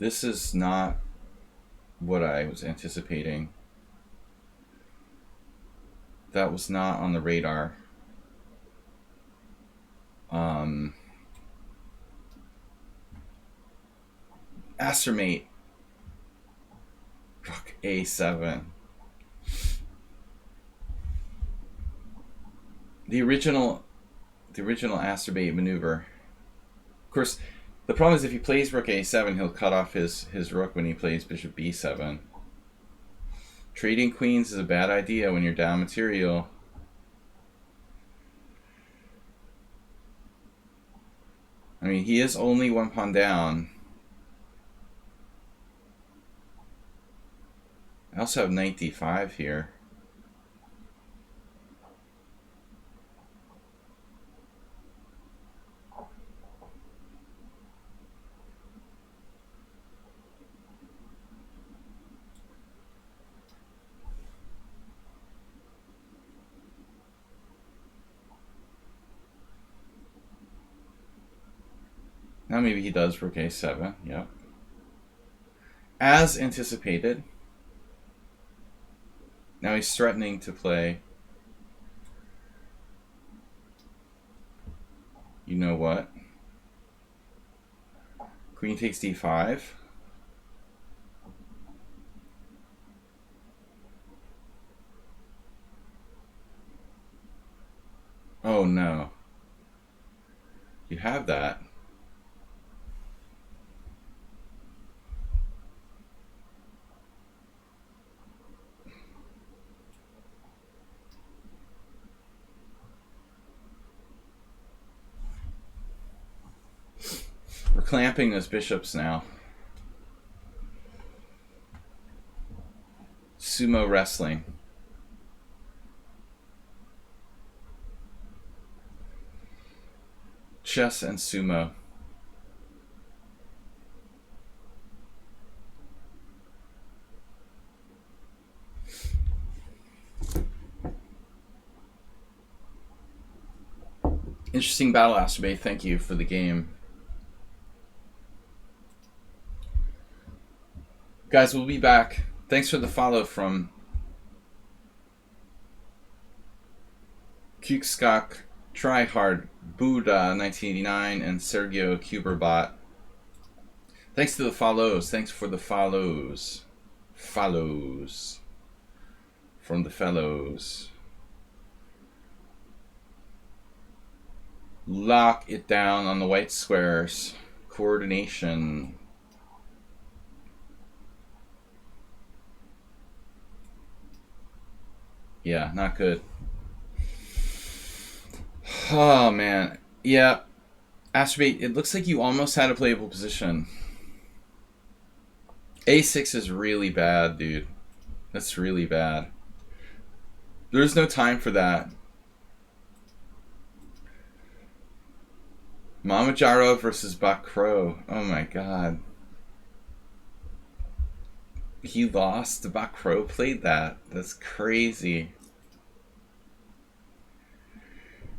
This is not what I was anticipating. That was not on the radar. Acermate. Rook a7. The original Acerbate maneuver. Of course, the problem is if he plays rook a7, he'll cut off his rook when he plays bishop b7. Trading queens is a bad idea when you're down material. I mean, he is only 1 pawn down. also have knight d5 here. Now maybe he does rook a7. Yep. As anticipated. Now he's threatening to play. You know what? Queen takes d5. Oh no. You have that. We're clamping those bishops now. Sumo wrestling. Chess and sumo. Interesting battle, Astrobay. Thank you for the game. Guys, we'll be back. Thanks for the follow from Kukskak, Tryhard, Buddha 1989, and Sergio Kuberbot. Thanks to the follows. Thanks for the follows. Follows from the fellows. Lock it down on the white squares. Coordination. Yeah, not good. Oh, man. Yeah. Astrobate, it looks like you almost had a playable position. A6 is really bad, dude. That's really bad. There's no time for that. Mamajaro versus Bakro. Oh my god. He lost. Bakro played that. That's crazy.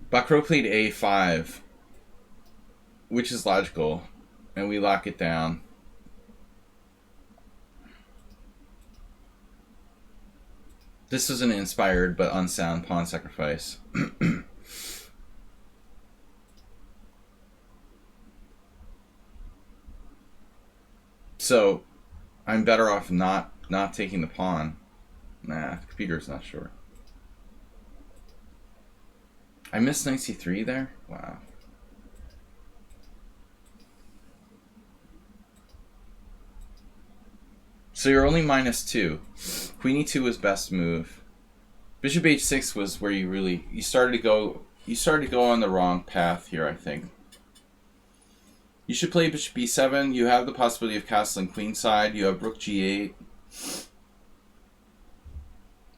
Bakro played a5, which is logical, and we lock it down. This was an inspired but unsound pawn sacrifice. So, I'm better off not taking the pawn. Nah, the computer's not sure. I missed knight c3 there? Wow. So you're only -2. Queen e2 was best move. Bishop h6 was where you started to go on the wrong path here, I think. You should play bishop b7. You have the possibility of castling queenside. You have rook g8.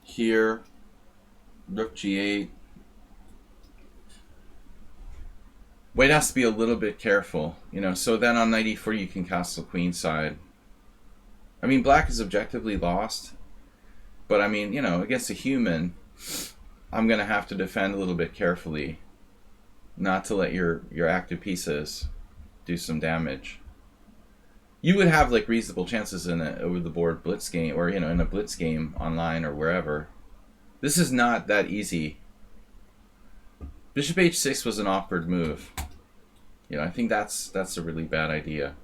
Here. Rook g8. White has to be a little bit careful, you know, so then on knight e4 you can castle queenside. I mean, black is objectively lost, but I mean, you know, against a human, I'm going to have to defend a little bit carefully, not to let your active pieces do some damage. You would have like reasonable chances in a over the board blitz game, or you know, in a blitz game online or wherever. This is not that easy. Bishop h6 was an awkward move. You know, I think that's a really bad idea.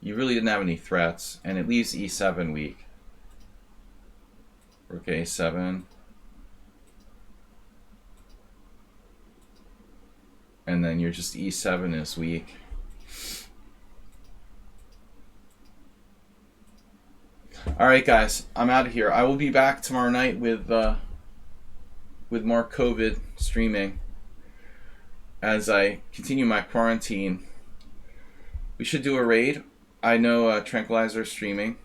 You really didn't have any threats, and it leaves e7 weak. Rook a7. And then you're just e7 is weak. Alright guys, I'm out of here. I will be back tomorrow night with more COVID streaming as I continue my quarantine. We should do a raid. I know Tranquilizer streaming.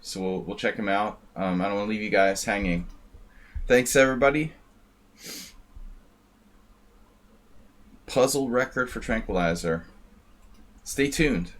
So we'll check him out. I don't want to leave you guys hanging. Thanks, everybody. Puzzle record for Tranquilizer. Stay tuned.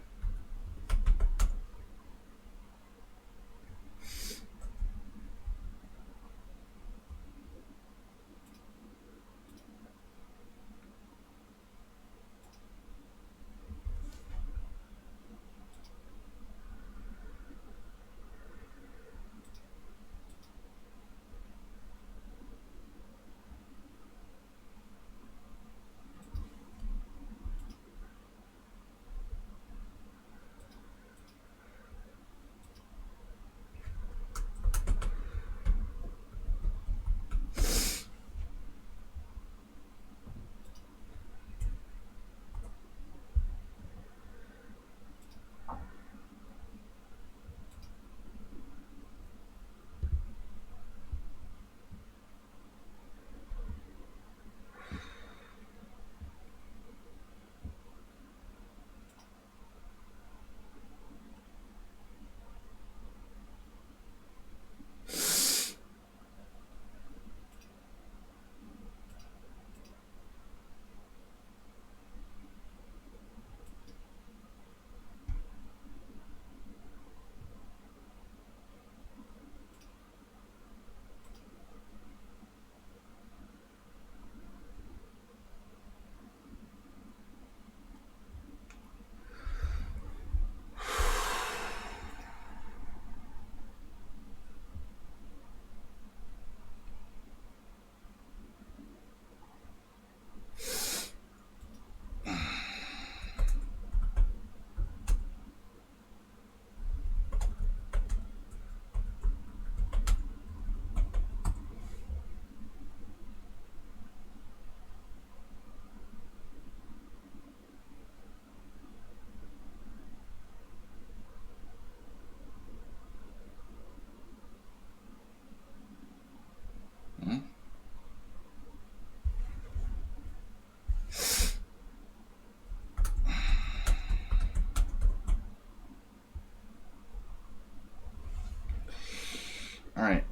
All right.